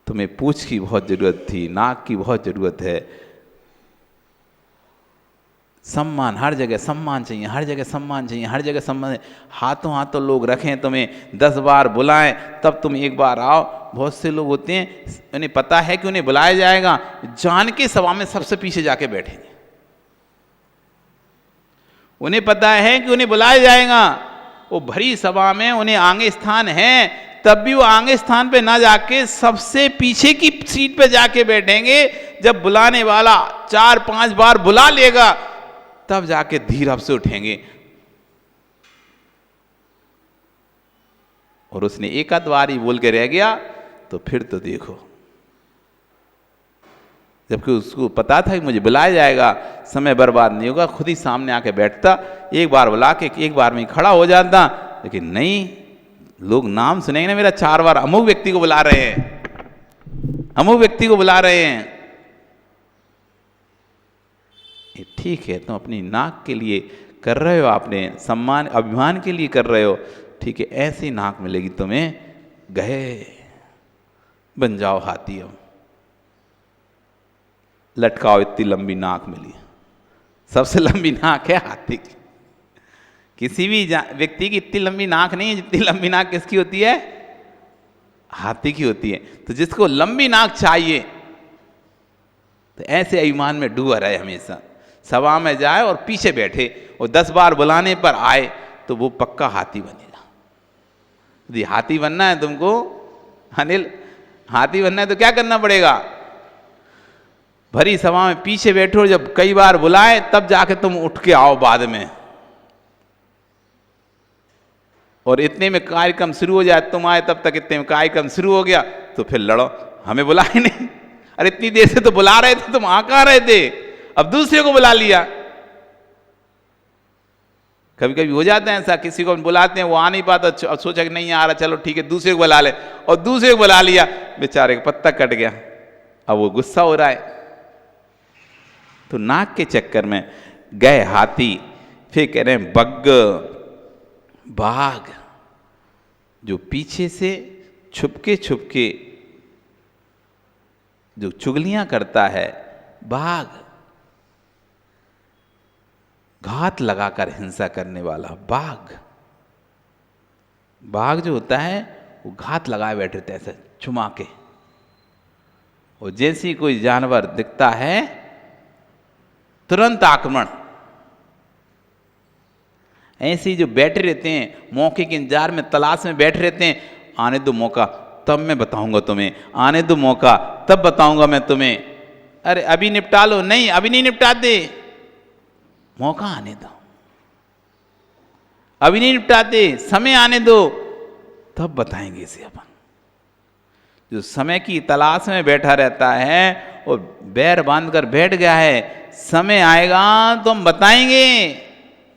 तुम्हें पूंछ की बहुत जरूरत थी, नाक की बहुत जरूरत है। सम्मान, हर जगह सम्मान चाहिए, हर जगह सम्मान चाहिए, हर जगह सम्मान। हाथों हाथों लोग रखें, तुम्हें 10 बार बुलाएं तब तुम एक बार आओ। बहुत से लोग होते हैं, उन्हें पता है कि उन्हें बुलाया जाएगा, जान के सभा में सबसे पीछे जाके बैठेंगे। उन्हें पता है कि उन्हें बुलाया जाएगा। वो भरी सभा में उन्हें आगे स्थान है, तब भी वो आगे स्थान पे ना जाके सबसे पीछे की सीट पे जाके बैठेंगे। जब बुलाने वाला 4-5 बार बुला लेगा तब जाके धीरज से उठेंगे। और उसने एक आध बार ही बोल के रह गया तो फिर तो देखो, जबकि उसको पता था कि मुझे बुलाया जाएगा, समय बर्बाद नहीं होगा, खुद ही सामने आके बैठता, एक बार बुला के एक बार में खड़ा हो जाता। लेकिन नहीं, लोग नाम सुनेंगे ना मेरा 4 बार अमुक व्यक्ति को बुला रहे हैं, अमुक व्यक्ति को बुला रहे हैं। ये ठीक है, तुम अपनी नाक के लिए कर रहे हो, अपने सम्मान अभिमान के लिए कर रहे हो, ठीक है, ऐसी नाक मिलेगी तुम्हें, गए बन जाओ हाथी। हम लटकाओ, इतनी लंबी नाक मिली, सबसे लंबी नाक है हाथी की। किसी भी व्यक्ति की इतनी लंबी नाक नहीं है जितनी लंबी नाक किसकी होती है, हाथी की होती है। तो जिसको लंबी नाक चाहिए तो ऐसे अभिमान में डूबा रहे, हमेशा सभा में जाए और पीछे बैठे, और 10 बार बुलाने पर आए तो वो पक्का हाथी बनेगा। यदि हाथी बनना है तुमको अनिल, हाथी बनना है तो क्या करना पड़ेगा, भरी सभा में पीछे बैठो, जब कई बार बुलाए तब जाके तुम उठ के आओ बाद में। और इतने में कार्यक्रम शुरू हो जाए, तुम आए तब तक इतने में कार्यक्रम शुरू हो गया, तो फिर लड़ो, हमें बुलाए नहीं, अरे इतनी देर से तो बुला रहे थे, तुम आ कहां रहे थे, अब दूसरे को बुला लिया। कभी कभी हो जाता है ऐसा, किसी को बुलाते हैं वो आ नहीं पाता, सोचा कि नहीं आ रहा, चलो ठीक है दूसरे को बुला ले, और दूसरे को बुला लिया, बेचारे का पत्ता कट गया, अब वो गुस्सा हो रहा है। तो नाक के चक्कर में गए हाथी, फिर कह रहे हैं बग्ग, बाघ, जो पीछे से छुपके छुपके जो चुगलियां करता है, बाघ, घात लगाकर हिंसा करने वाला बाघ। बाघ जो होता है वो घात लगाए बैठे थे ऐसे छुमा के, और जैसी कोई जानवर दिखता है तुरंत आक्रमण। ऐसे जो बैठे रहते हैं मौके के इंतजार में, तलाश में बैठे रहते हैं, आने दो मौका तब मैं बताऊंगा तुम्हें, आने दो मौका तब बताऊंगा मैं तुम्हें, अरे अभी निपटा लो, नहीं अभी नहीं निपटा दे, मौका आने दो, अभी नहीं निपटाते, समय आने दो तब बताएंगे इसे अपन। जो समय की तलाश में बैठा रहता है और बैर बांध कर बैठ गया है, समय आएगा तो हम बताएंगे,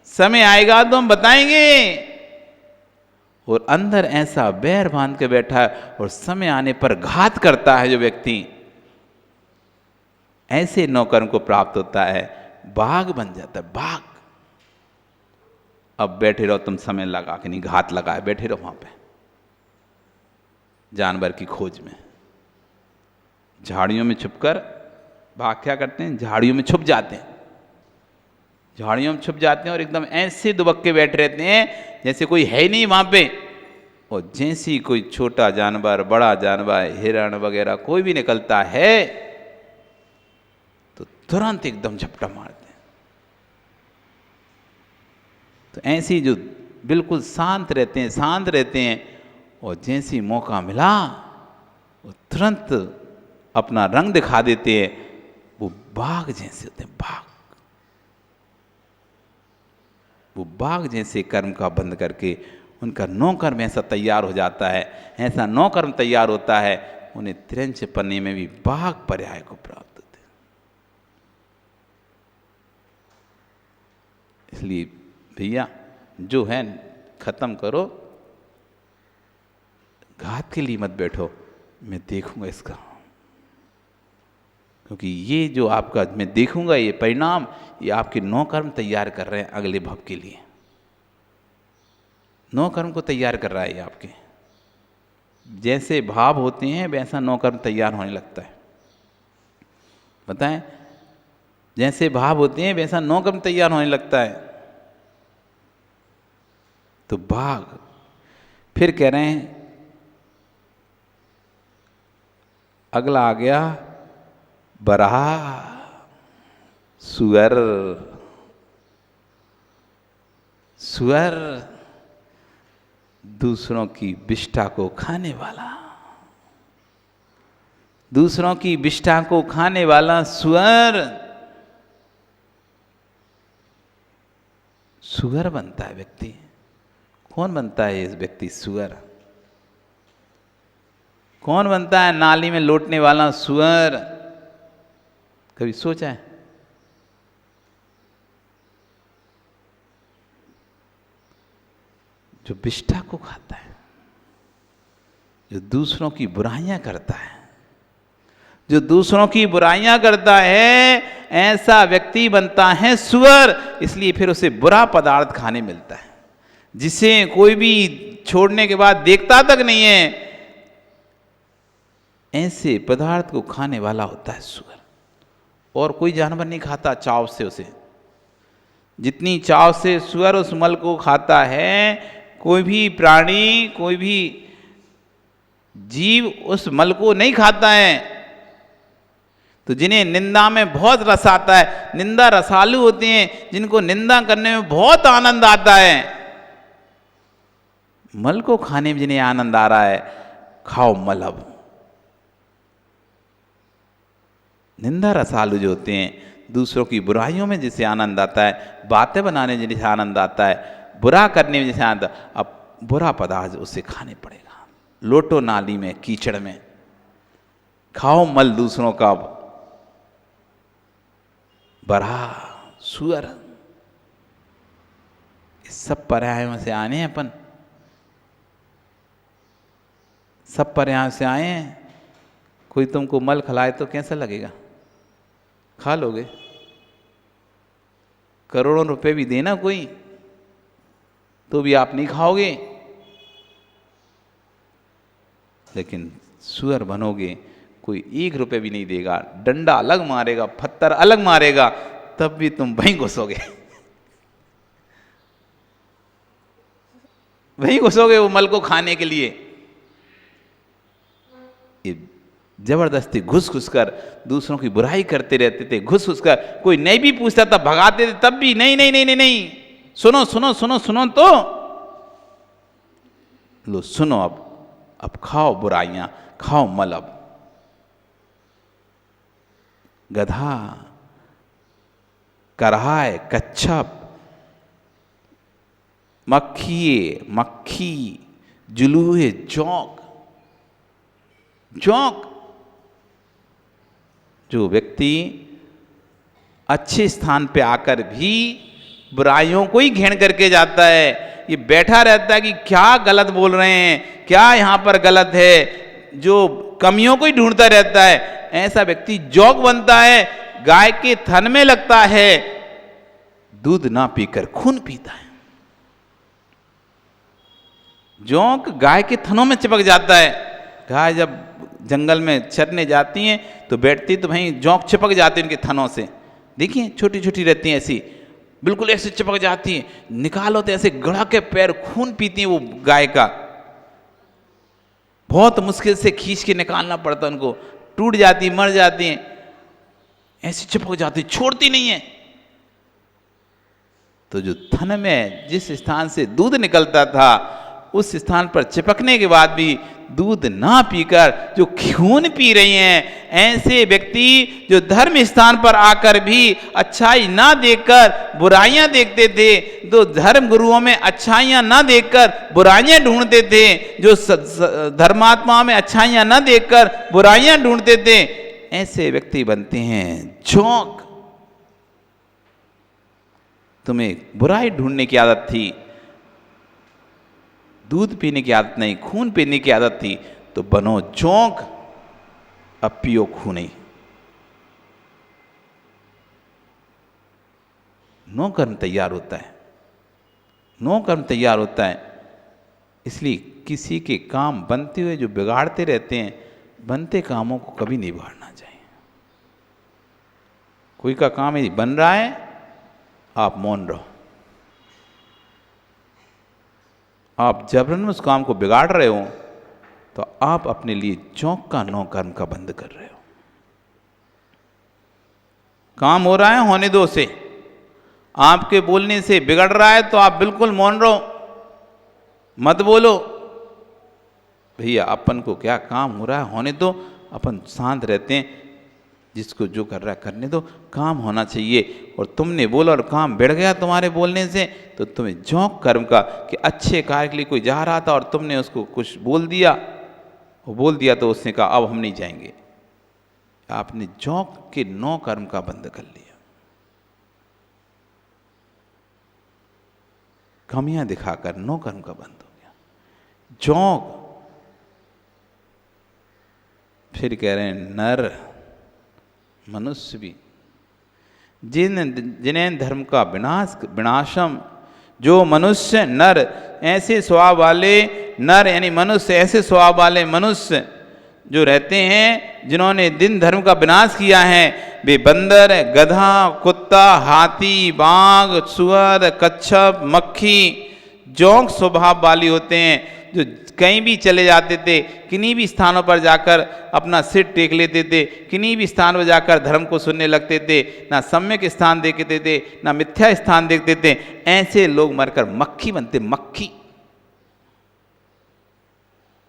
समय आएगा तो हम बताएंगे। और अंदर ऐसा बैर बांध के बैठा है और समय आने पर घात करता है जो व्यक्ति, ऐसे नौकर को प्राप्त होता है, बाघ बन जाता है, बाघ। अब बैठे रहो तुम, समय लगा के नहीं, घात लगाए बैठे रहो वहां पे जानवर की खोज में। झाड़ियों में छुपकर बाघ क्या करते हैं, झाड़ियों में छुप जाते हैं, झाड़ियों में छुप जाते हैं और एकदम ऐसे दुबक के बैठे रहते हैं जैसे कोई है ही नहीं वहां पे। और जैसी कोई छोटा जानवर, बड़ा जानवर, हिरण वगैरह कोई भी निकलता है तो तुरंत एकदम झपटा मारते हैं। तो ऐसी जो बिल्कुल शांत रहते हैं, शांत रहते हैं, और जैसी मौका मिला वो तुरंत अपना रंग दिखा देते हैं, वो बाघ जैसे होते हैं, बाघ। वो बाघ जैसे कर्म का बंद करके उनका नौ कर्म ऐसा तैयार हो जाता है, ऐसा नौ कर्म तैयार होता है, उन्हें त्रिंच पन्ने में भी बाघ पर्याय को प्राप्त होते हैं। इसलिए भैया जो है खत्म करो, घात के लिए मत बैठो, मैं देखूंगा इसका, क्योंकि ये जो आपका मैं देखूंगा ये परिणाम, ये आपके 9 कर्म तैयार कर रहे हैं अगले भव के लिए। 9 कर्म को तैयार कर रहा है ये आपके, जैसे भाव होते हैं वैसा 9 कर्म तैयार होने लगता है। बताएं, जैसे भाव होते हैं वैसा 9 कर्म तैयार होने लगता है। तो बाघ फिर कह रहे हैं, अगला आ गया बराह, सुअर। सुअर दूसरों की विष्ठा को खाने वाला, दूसरों की विष्ठा को खाने वाला सुअर सुअर बनता है व्यक्ति। कौन बनता है इस व्यक्ति सुअर? कौन बनता है नाली में लौटने वाला सुअर? कभी सोचा है? जो विष्ठा को खाता है, जो दूसरों की बुराइयां करता है, जो दूसरों की बुराइयां करता है, ऐसा व्यक्ति बनता है सुअर। इसलिए फिर उसे बुरा पदार्थ खाने मिलता है, जिसे कोई भी छोड़ने के बाद देखता तक नहीं है। ऐसे पदार्थ को खाने वाला होता है सुअर। और कोई जानवर नहीं खाता चाव से उसे, जितनी चाव से सुअर उस मल को खाता है, कोई भी प्राणी, कोई भी जीव उस मल को नहीं खाता है। तो जिन्हें निंदा में बहुत रस आता है, निंदा रसालु होते हैं, जिनको निंदा करने में बहुत आनंद आता है, मल को खाने में जिन्हें आनंद आ रहा है, खाओ मल। अब निंदा रसालु जो होते हैं, दूसरों की बुराइयों में जिसे आनंद आता है, बातें बनाने में जिसे आनंद आता है, बुरा करने में जैसे आनंद, अब बुरा पदार्थ उसे खाने पड़ेगा। लोटो नाली में, कीचड़ में, खाओ मल दूसरों का। बड़ा सुअर। इस सब पर्यायों से आने हैं अपन, सब पर्यायों से आए हैं। कोई तुमको मल खिलाए तो कैसा लगेगा? खा लोगे? करोड़ों रुपए भी देना कोई, तो भी आप नहीं खाओगे। लेकिन सुअर बनोगे, कोई 1 रुपए भी नहीं देगा, डंडा अलग मारेगा, पत्थर अलग मारेगा, तब भी तुम वहीं घुसोगे। वहीं घुसोगे वो मल को खाने के लिए। ये जबरदस्ती घुस घुस कर दूसरों की बुराई करते रहते थे, घुस घुस कर। कोई नहीं भी पूछता था, भगाते थे, तब भी नहीं नहीं नहीं नहीं नहीं, सुनो सुनो सुनो सुनो, तो लो सुनो। अब खाओ बुराइयां, खाओ मल। अब गधा, करहाय, कच्छप, मक्खी, जुलूहे, जोंक। जो व्यक्ति अच्छे स्थान पे आकर भी बुराइयों को ही घेन करके जाता है, ये बैठा रहता है कि क्या गलत बोल रहे हैं, क्या यहाँ पर गलत है, जो कमियों को ही ढूंढता रहता है, ऐसा व्यक्ति जोंक बनता है। गाय के थन में लगता है, दूध ना पीकर खून पीता है। जोंक गाय के थनों में चिपक जाता है। गाय जब जंगल में चरने जाती हैं तो बैठती तो वहीं जोंक चिपक जाती है उनके थनों से। देखिए छोटी छोटी रहती हैं, ऐसी बिल्कुल ऐसे चिपक जाती हैं। निकालो तो ऐसे गड़ा के पैर खून पीती हैं वो गाय का। बहुत मुश्किल से खींच के निकालना पड़ता है उनको, टूट जाती, मर जाती हैं, ऐसी चिपक जाती, छोड़ती नहीं है। तो जो थन में जिस स्थान से दूध निकलता था, उस स्थान पर चिपकने के बाद भी दूध ना पीकर जो खून पी रही हैं, ऐसे व्यक्ति जो धर्म स्थान पर आकर भी अच्छाई ना देखकर बुराइयां देखते थे, जो धर्म गुरुओं में अच्छाइयां ना देखकर बुराइयां ढूंढते थे, जो धर्मात्माओं में अच्छाइयां ना देखकर बुराइयां ढूंढते थे, ऐसे व्यक्ति बनते हैं जोंक। तुम्हें बुराई ढूंढने की आदत थी, दूध पीने की आदत नहीं, खून पीने की आदत थी, तो बनो जोंक, अब पियो खून ही। नो कर्म तैयार होता है, नो कर्म तैयार होता है। इसलिए किसी के काम बनते हुए जो बिगाड़ते रहते हैं, बनते कामों को कभी नहीं बिगाड़ना चाहिए। कोई का काम यदि बन रहा है, आप मौन रहो। आप जबरन उस काम को बिगाड़ रहे हो तो आप अपने लिए जोंक का, नो कर्म का बंद कर रहे हो। काम हो रहा है, होने दो उसे, आपके बोलने से बिगड़ रहा है तो आप बिल्कुल मौन रहो, मत बोलो। भैया अपन को क्या काम हो रहा है होने दो, अपन शांत रहते हैं, जिसको जो कर रहा है करने दो, काम होना चाहिए। और तुमने बोला और काम बढ़ गया तुम्हारे बोलने से, तो तुम्हें झोंक कर्म का कि अच्छे कार्य के लिए कोई जा रहा था और तुमने उसको कुछ बोल दिया, वो बोल दिया तो उसने कहा अब हम नहीं जाएंगे। आपने झोंक के 9 कर्म का बंद कर लिया, कमियां दिखाकर 9 कर्म का बंद हो गया। झोंक फिर कह रहे हैं नर मनुष्य भी जिन्हें धर्म का विनाशम, जो मनुष्य नर ऐसे स्वभाव वाले नर यानी मनुष्य ऐसे स्वभाव वाले मनुष्य जो रहते हैं जिन्होंने दिन धर्म का विनाश किया है, वे बंदर, गधा, कुत्ता, हाथी, बाघ, सुअर, कच्छप, मक्खी, जोंक स्वभाव वाली होते हैं, जो कहीं भी चले जाते थे, किन्हीं भी स्थानों पर जाकर अपना सिर टेक लेते थे, किन्हीं भी स्थान पर जाकर धर्म को सुनने लगते थे, ना सम्यक स्थान देखते थे ना मिथ्या स्थान देखते थे। ऐसे लोग मरकर मक्खी बनते, मक्खी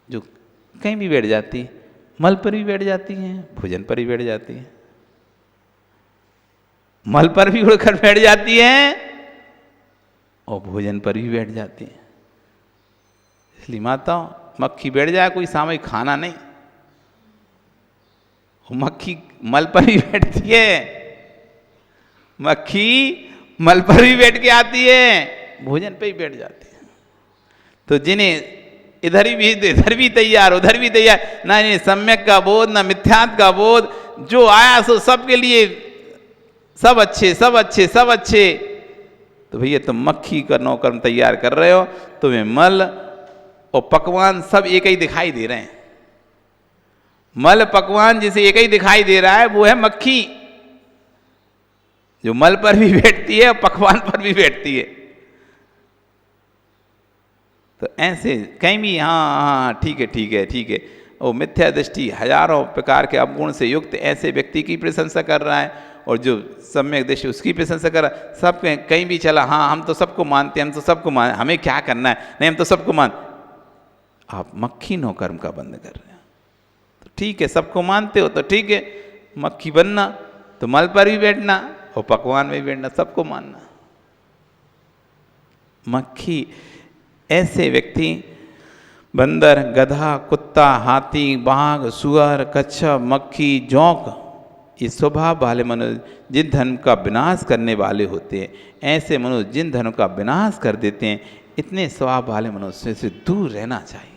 जो कहीं भी बैठ जाती, मल पर भी बैठ जाती हैं, भोजन पर भी बैठ जाती हैं, मल पर भी उड़कर बैठ जाती हैं और भोजन पर भी बैठ जाती हैं। इसलिए माताओं, मक्खी बैठ जाए कोई सामूहिक खाना नहीं, मक्खी मल पर भी बैठती है, मक्खी मल पर भी बैठ के आती है, भोजन पे ही बैठ जाती है। तो जिन्हें इधर भी तैयार उधर भी तैयार, ना इन्हें सम्यक का बोध ना मिथ्यात्व का बोध, जो आया सो सबके लिए सब अच्छे सब अच्छे सब अच्छे। तो भैया तुम मक्खी का 9 कर्म तैयार कर रहे हो, तुम्हें मल और पकवान सब एक ही दिखाई दे रहे हैं। मल पकवान जिसे एक ही दिखाई दे रहा है वो है मक्खी, जो मल पर भी बैठती है और पकवान पर भी बैठती है। तो ऐसे कहीं भी हाँ ठीक है ठीक है ठीक है, वो मिथ्या दृष्टि हजारों प्रकार के अवगुण से युक्त ऐसे व्यक्ति की प्रशंसा कर रहा है, और जो सम्यक दृष्टि उसकी प्रशंसा कर रहा है। सब कहीं भी चला, हाँ हम तो सबको मानते हैं, हम तो सबको मान, हमें क्या करना है, नहीं हम तो सबको मान। आप मक्खी 9 कर्म का बंद कर रहे हैं। तो ठीक है, सबको मानते हो तो ठीक है, मक्खी बनना तो मल पर भी बैठना और पकवान में भी बैठना, सबको मानना। मक्खी ऐसे व्यक्ति बंदर, गधा, कुत्ता, हाथी, बाघ, सुअर, कच्छप, मक्खी, जोंक, ये स्वभाव वाले मनुष्य जिन धर्म का विनाश करने वाले होते हैं, ऐसे मनुष्य जिन धर्म का विनाश कर देते हैं, इतने स्वभाव वाले मनुष्य से दूर रहना चाहिए।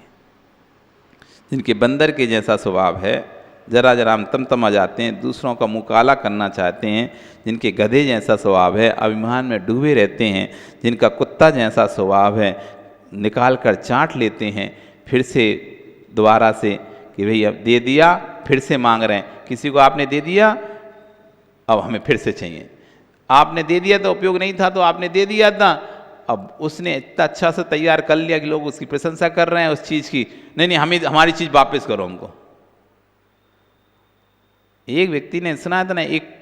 जिनके बंदर के जैसा स्वभाव है, जरा जरा हम तमतमा जाते हैं, दूसरों का मुँह काला करना चाहते हैं, जिनके गधे जैसा स्वभाव है, अभिमान में डूबे रहते हैं, जिनका कुत्ता जैसा स्वभाव है, निकाल कर चाट लेते हैं फिर से दोबारा से कि भई अब दे दिया फिर से मांग रहे हैं, किसी को आपने दे दिया अब हमें फिर से चाहिए, आपने दे दिया तो उपयोग नहीं था तो आपने दे दिया था, अब उसने इतना अच्छा से तैयार कर लिया कि लोग उसकी प्रशंसा कर रहे हैं उस चीज़ की, नहीं नहीं हमें हमारी चीज़ वापस करो हमको। एक व्यक्ति ने सुना था ना, एक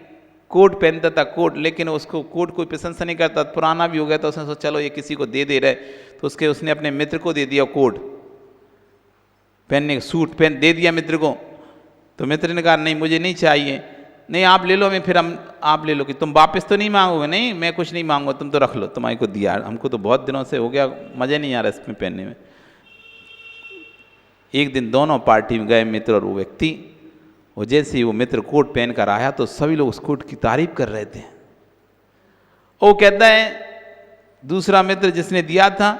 कोट पहनता था कोट, लेकिन उसको कोट कोई प्रशंसा नहीं करता, पुराना भी हो गया, तो उसने सोचा चलो ये किसी को दे रहे, तो उसने अपने मित्र को दे दिया कोट पहनने, सूट पहन दे दिया मित्र को। तो मित्र ने कहा नहीं मुझे नहीं चाहिए, नहीं आप ले लो, मैं फिर हम आप ले लो, कि तुम वापस तो नहीं मांगोगे, नहीं मैं कुछ नहीं मांगूंगा, तुम तो रख लो, तुम्हारे को दिया, हमको तो बहुत दिनों से हो गया, मज़ा नहीं आ रहा इसमें पहनने में। एक दिन दोनों पार्टी में गए मित्र और वो व्यक्ति, और जैसे ही वो मित्र कोट पहन कर आया तो सभी लोग उस कोट की तारीफ कर रहे थे। वो कहता है दूसरा मित्र जिसने दिया था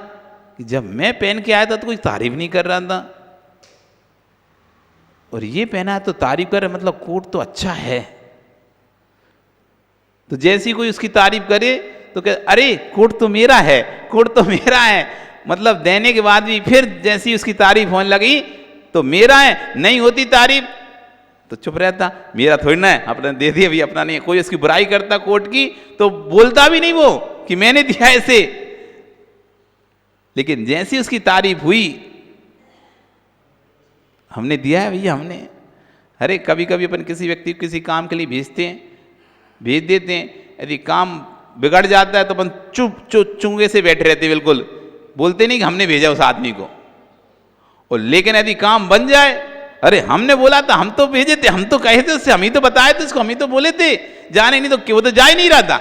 कि जब मैं पहन के आया था तो कोई तारीफ नहीं कर रहा था, और ये पहना है तो तारीफ कर रहे, मतलब कोट तो अच्छा है। तो जैसे ही कोई उसकी तारीफ करे तो कह अरे कोट तो मेरा है, कोट तो मेरा है, मतलब देने के बाद भी फिर जैसी ही उसकी तारीफ होने लगी तो मेरा है, नहीं होती तारीफ तो चुप रहता, मेरा थोड़ी ना है, अपने दे दिया भी अपना नहीं है। कोई उसकी बुराई करता कोट की तो बोलता भी नहीं वो कि मैंने दिया ऐसे, लेकिन जैसी उसकी तारीफ हुई, हमने दिया है भैया हमने। अरे कभी कभी अपन किसी व्यक्ति को किसी काम के लिए भेजते हैं, भेज देते हैं, यदि काम बिगड़ जाता है तो अपन चुप चुप चुंगे से बैठे रहते, बिल्कुल बोलते नहीं कि हमने भेजा उस आदमी को। और लेकिन यदि काम बन जाए, अरे हमने बोला था, हम तो भेजे थे, हम तो कहे थे उससे, हम ही तो बताए थे उसको, हम ही तो बोले थे जाने, नहीं तो वो तो जा ही नहीं रहा था।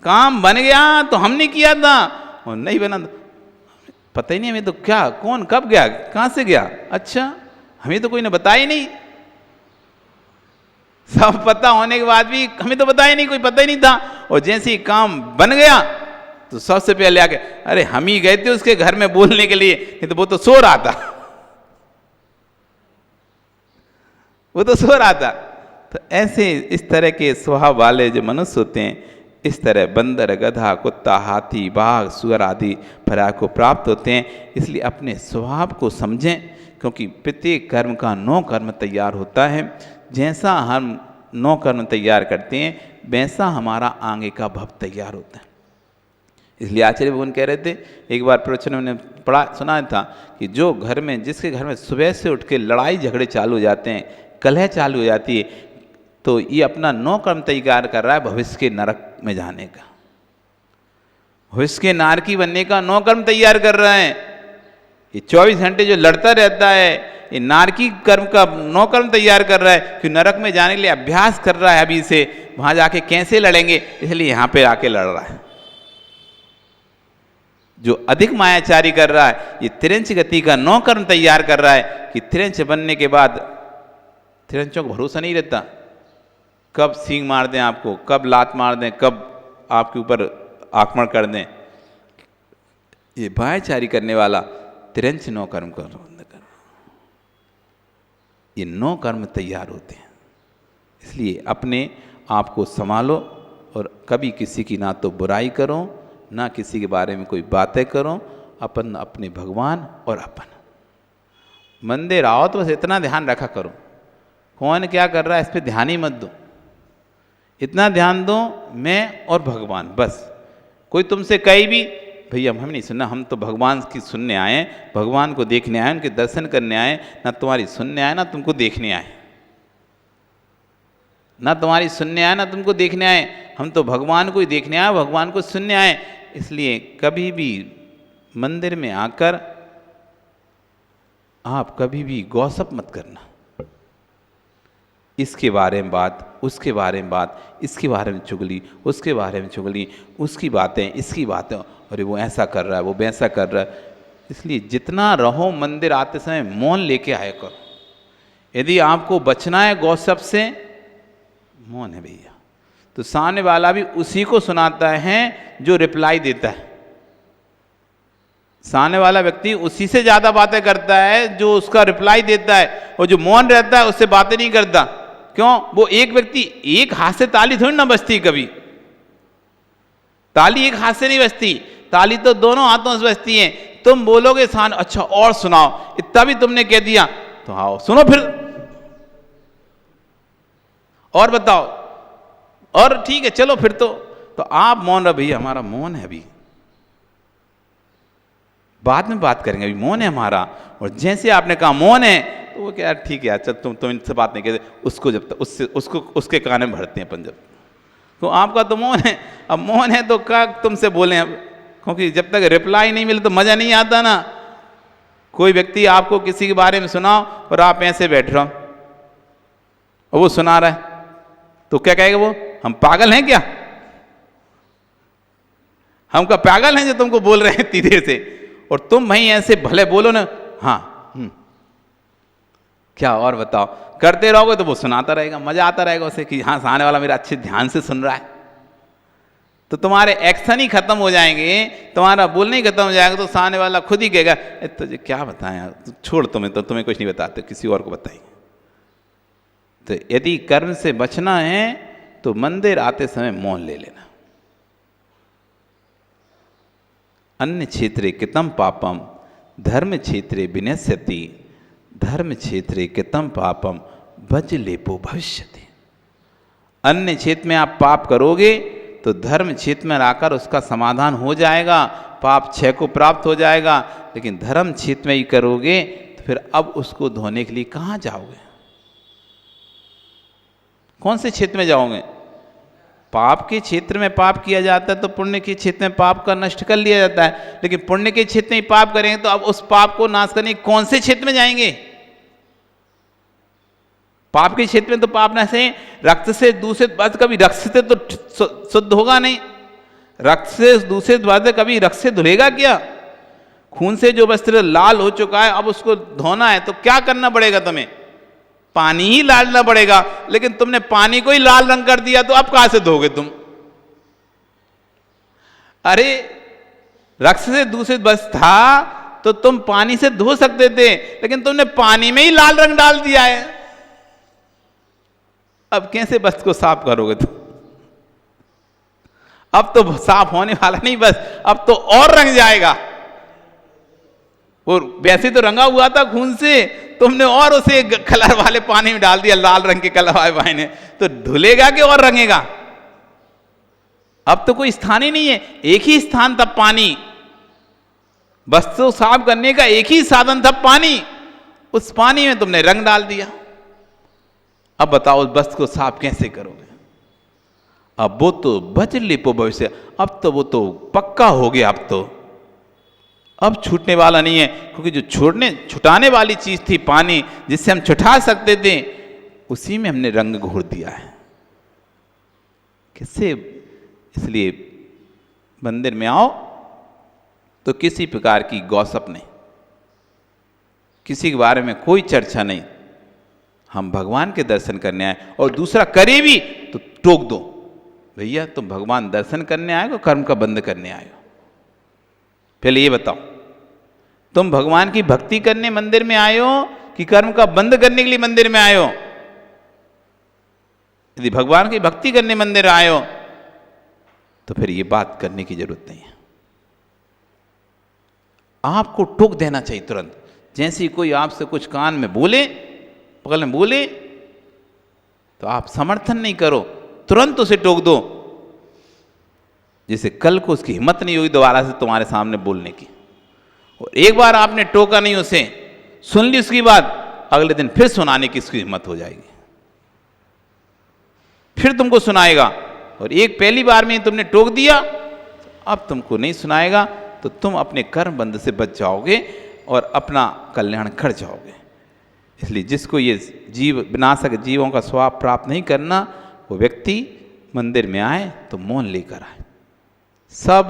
काम बन गया तो हमने किया था, और नहीं बना तो पता ही नहीं हमें तो क्या, कौन कब गया, कहां से गया, अच्छा हमें तो कोई ने बताया ही नहीं। सब पता होने के बाद भी हमें तो बताया नहीं, कोई पता ही नहीं था। और जैसे ही काम बन गया तो सबसे पहले आके, अरे हम ही गए थे उसके घर में बोलने के लिए, नहीं तो वो तो सो रहा था, वो तो सो रहा था। तो ऐसे इस तरह के स्वभाव वाले जो मनुष्य होते हैं, इस तरह बंदर, गधा, कुत्ता, हाथी, बाघ, सुअर आदि फराग को प्राप्त होते हैं। इसलिए अपने स्वभाव को समझें, क्योंकि प्रत्येक कर्म का 9 कर्म तैयार होता है। जैसा हम 9 कर्म तैयार करते हैं वैसा हमारा आगे का भव तैयार होता है। इसलिए आचार्य भगवान कह रहे थे, एक बार प्रवचन में पढ़ा सुना था कि जो घर में, जिसके घर में सुबह से उठ के लड़ाई झगड़े चालू हो जाते हैं, कलह चालू हो जाती है, तो ये अपना 9 कर्म तैयार कर रहा है भविष्य के नरक में जाने का, भविष्य के नारकी बनने का 9 कर्म तैयार कर रहा है। ये 24 घंटे जो लड़ता रहता है, ये नारकी कर्म का 9 कर्म तैयार कर रहा है कि नरक में जाने के लिए अभ्यास कर रहा है अभी से, वहां जाके कैसे लड़ेंगे, इसलिए यहां पे आके लड़ रहा है। जो अधिक मायाचारी कर रहा है, ये तिरंच गति का 9 कर्म तैयार कर रहा है कि तिरंच बनने के बाद, तिरंचों को भरोसा नहीं रहता, कब सींग मार दें आपको, कब लात मार दें, कब आपके ऊपर आक्रमण कर दें। ये मायाचारी करने वाला तिरंच 9 कर्म कर, ये 9 कर्म तैयार होते हैं। इसलिए अपने आप को संभालो और कभी किसी की ना तो बुराई करो, ना किसी के बारे में कोई बातें करो, अपन अपने भगवान और अपन। मंदिर आओ तो बस इतना ध्यान रखा करो, कौन क्या कर रहा है इस पर ध्यान ही मत दो, इतना ध्यान दो मैं और भगवान बस। कोई तुमसे कहीं भी भैया हम नहीं सुनना, हम तो भगवान की सुनने आए, भगवान को देखने आए, उनके दर्शन करने आए, ना तुम्हारी सुनने आए ना तुमको देखने आए, ना तुम्हारी सुनने आए ना तुमको देखने आए, हम तो भगवान को ही देखने आए, भगवान को सुनने आए। इसलिए कभी भी मंदिर में आकर आप कभी भी गॉसिप मत करना, इसके बारे में बात, उसके बारे में बात, इसके बारे में चुगली, उसके बारे में चुगली, उसकी बातें, इसकी बातें, अरे वो ऐसा कर रहा है, वो वैसा कर रहा है। इसलिए जितना रहो मंदिर आते समय मौन लेके आया करो। यदि आपको बचना है गॉसिप से, मौन है भैया, तो सामने वाला भी उसी को सुनाता है जो रिप्लाई देता है। सामने वाला व्यक्ति उसी से ज्यादा बातें करता है जो उसका रिप्लाई देता है, और जो मौन रहता है उससे बातें नहीं करता। क्यों? वो एक व्यक्ति, एक हाथ से ताली थोड़ी ना बजती, कभी ताली एक हाथ से नहीं बजती, ताली तो दोनों हाथों से बजती है। तुम बोलोगे सान, अच्छा और सुनाओ, इतना भी तुमने कह दिया तो आओ सुनो फिर, और बताओ, और ठीक है चलो फिर तो आप मौन रहो भैया, हमारा मौन है अभी, बाद में बात करेंगे, अभी मौन है हमारा। और जैसे आपने कहा मौन है, तो वो क्या यार ठीक है यार, चल तुम इनसे बात नहीं कहते, उसको जब तक उससे उसको उसके कान में भरते हैं अपन, जब तो आपका तो मौन है, अब मौन है तो क्या तुमसे बोलें अब, क्योंकि जब तक रिप्लाई नहीं मिले तो मजा नहीं आता ना। कोई व्यक्ति आपको किसी के बारे में सुनाओ और आप ऐसे बैठ रहो और वो सुना रहा है, तो क्या कहेगा वो, हम पागल हैं क्या, हम क्या पागल हैं जो तुमको बोल रहे हैं इतनी देर से, और तुम भाई ऐसे भले बोलो ना, हाँ क्या और बताओ, करते रहोगे तो वो सुनाता रहेगा, मजा आता रहेगा उसे कि हाँ सामने वाला मेरा अच्छे ध्यान से सुन रहा है। तो तुम्हारे एक्शन ही खत्म हो जाएंगे, तुम्हारा बोलना ही खत्म हो जाएगा, तो सामने वाला खुद ही कहेगा तुझे क्या बताएं यार, छोड़, तुम्हें कुछ नहीं बताते, किसी और को बताएंगे। तो यदि कर्म से बचना है तो मंदिर आते समय मौन ले लेना। अन्य क्षेत्रे कितम पापम धर्म क्षेत्रे विनश्यति, धर्म क्षेत्रे कितम पापम भज लेपो भविष्यति। अन्य क्षेत्र में आप पाप करोगे तो धर्म क्षेत्र में आकर उसका समाधान हो जाएगा, पाप क्षय को प्राप्त हो जाएगा। लेकिन धर्म क्षेत्र में ही करोगे तो फिर अब उसको धोने के लिए कहाँ जाओगे, कौन से क्षेत्र में जाओगे? पाप के क्षेत्र में पाप किया जाता है तो पुण्य के क्षेत्र में पाप का नष्ट कर लिया जाता है, लेकिन पुण्य के क्षेत्र में पाप करेंगे तो अब उस पाप को नाश करने कौन से क्षेत्र में जाएंगे? पाप के क्षेत्र में तो पाप न से रक्त से दूषित वस्त्र कभी रक्त से तो शुद्ध होगा नहीं, रक्त से दूषित वस्त्र कभी रक्त से धुलेगा क्या? खून से जो वस्त्र लाल हो चुका है अब उसको धोना है तो क्या करना पड़ेगा? तुम्हें पानी ही डालना पड़ेगा, लेकिन तुमने पानी को ही लाल रंग कर दिया तो अब कहां से धोगे तुम? अरे रक्त से दूषित वस्त्र था तो तुम पानी से धो सकते थे, लेकिन तुमने पानी में ही लाल रंग डाल दिया है। अब कैसे वस्त्र को साफ करोगे तुम? अब तो साफ होने वाला नहीं, बस अब तो और रंग जाएगा। वो वैसे तो रंगा हुआ था खून से, तुमने और उसे कलर वाले पानी में डाल दिया, लाल रंग के कलर वाले पानी, तो धुलेगा कि और रंगेगा? अब तो कोई स्थान ही नहीं है, एक ही स्थान था पानी, वस्त्र साफ करने का एक ही साधन था पानी, उस पानी में तुमने रंग डाल दिया। अब बताओ उस वस्त्र को साफ कैसे करोगे? अब वो तो वज्रलेपो भविष्य, अब तो वो तो पक्का हो गया, अब छूटने वाला नहीं है, क्योंकि जो छुटाने वाली चीज थी पानी, जिससे हम छुटा सकते थे, उसी में हमने रंग घोर दिया है। किससे? इसलिए मंदिर में आओ तो किसी प्रकार की गॉसिप नहीं, किसी के बारे में कोई चर्चा नहीं, हम भगवान के दर्शन करने आए, और दूसरा करे भी तो टोक दो, भैया तुम भगवान दर्शन करने आए हो कर्म का बंद करने आए हो? पहले ये बताओ, तुम भगवान की भक्ति करने मंदिर में आए हो कि कर्म का बंद करने के लिए मंदिर में आए हो? यदि भगवान की भक्ति करने मंदिर आए हो तो फिर ये बात करने की जरूरत नहीं है। आपको टोक देना चाहिए तुरंत, जैसे ही कोई आपसे कुछ कान में बोले, बगल में बोले, तो आप समर्थन नहीं करो, तुरंत उसे टोक दो, जिससे कल को उसकी हिम्मत नहीं होगी दोबारा से तुम्हारे सामने बोलने की। और एक बार आपने टोका नहीं उसे, सुन ली उसकी बात, अगले दिन फिर सुनाने की इसकी हिम्मत हो जाएगी, फिर तुमको सुनाएगा। और एक पहली बार में तुमने टोक दिया, अब तुमको नहीं सुनाएगा, तो तुम अपने कर्म बंध से बच जाओगे और अपना कल्याण कर जाओगे। इसलिए जिसको ये जीव विनाशक जीवों का स्वभाव प्राप्त नहीं करना, वो व्यक्ति मंदिर में आए तो मौन लेकर आए। सब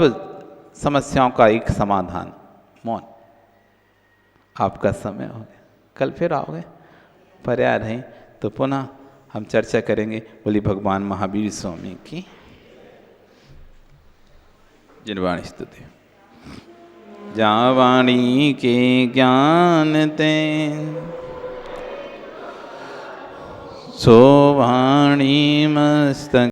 समस्याओं का एक समाधान मौन। आपका समय हो गया, कल फिर आओगे, पर्याय नहीं तो पुनः हम चर्चा करेंगे। बोली भगवान महावीर स्वामी की जिनवाणी स्तुति। जहाँ वाणी के ज्ञान ते सो वाणी मस्तक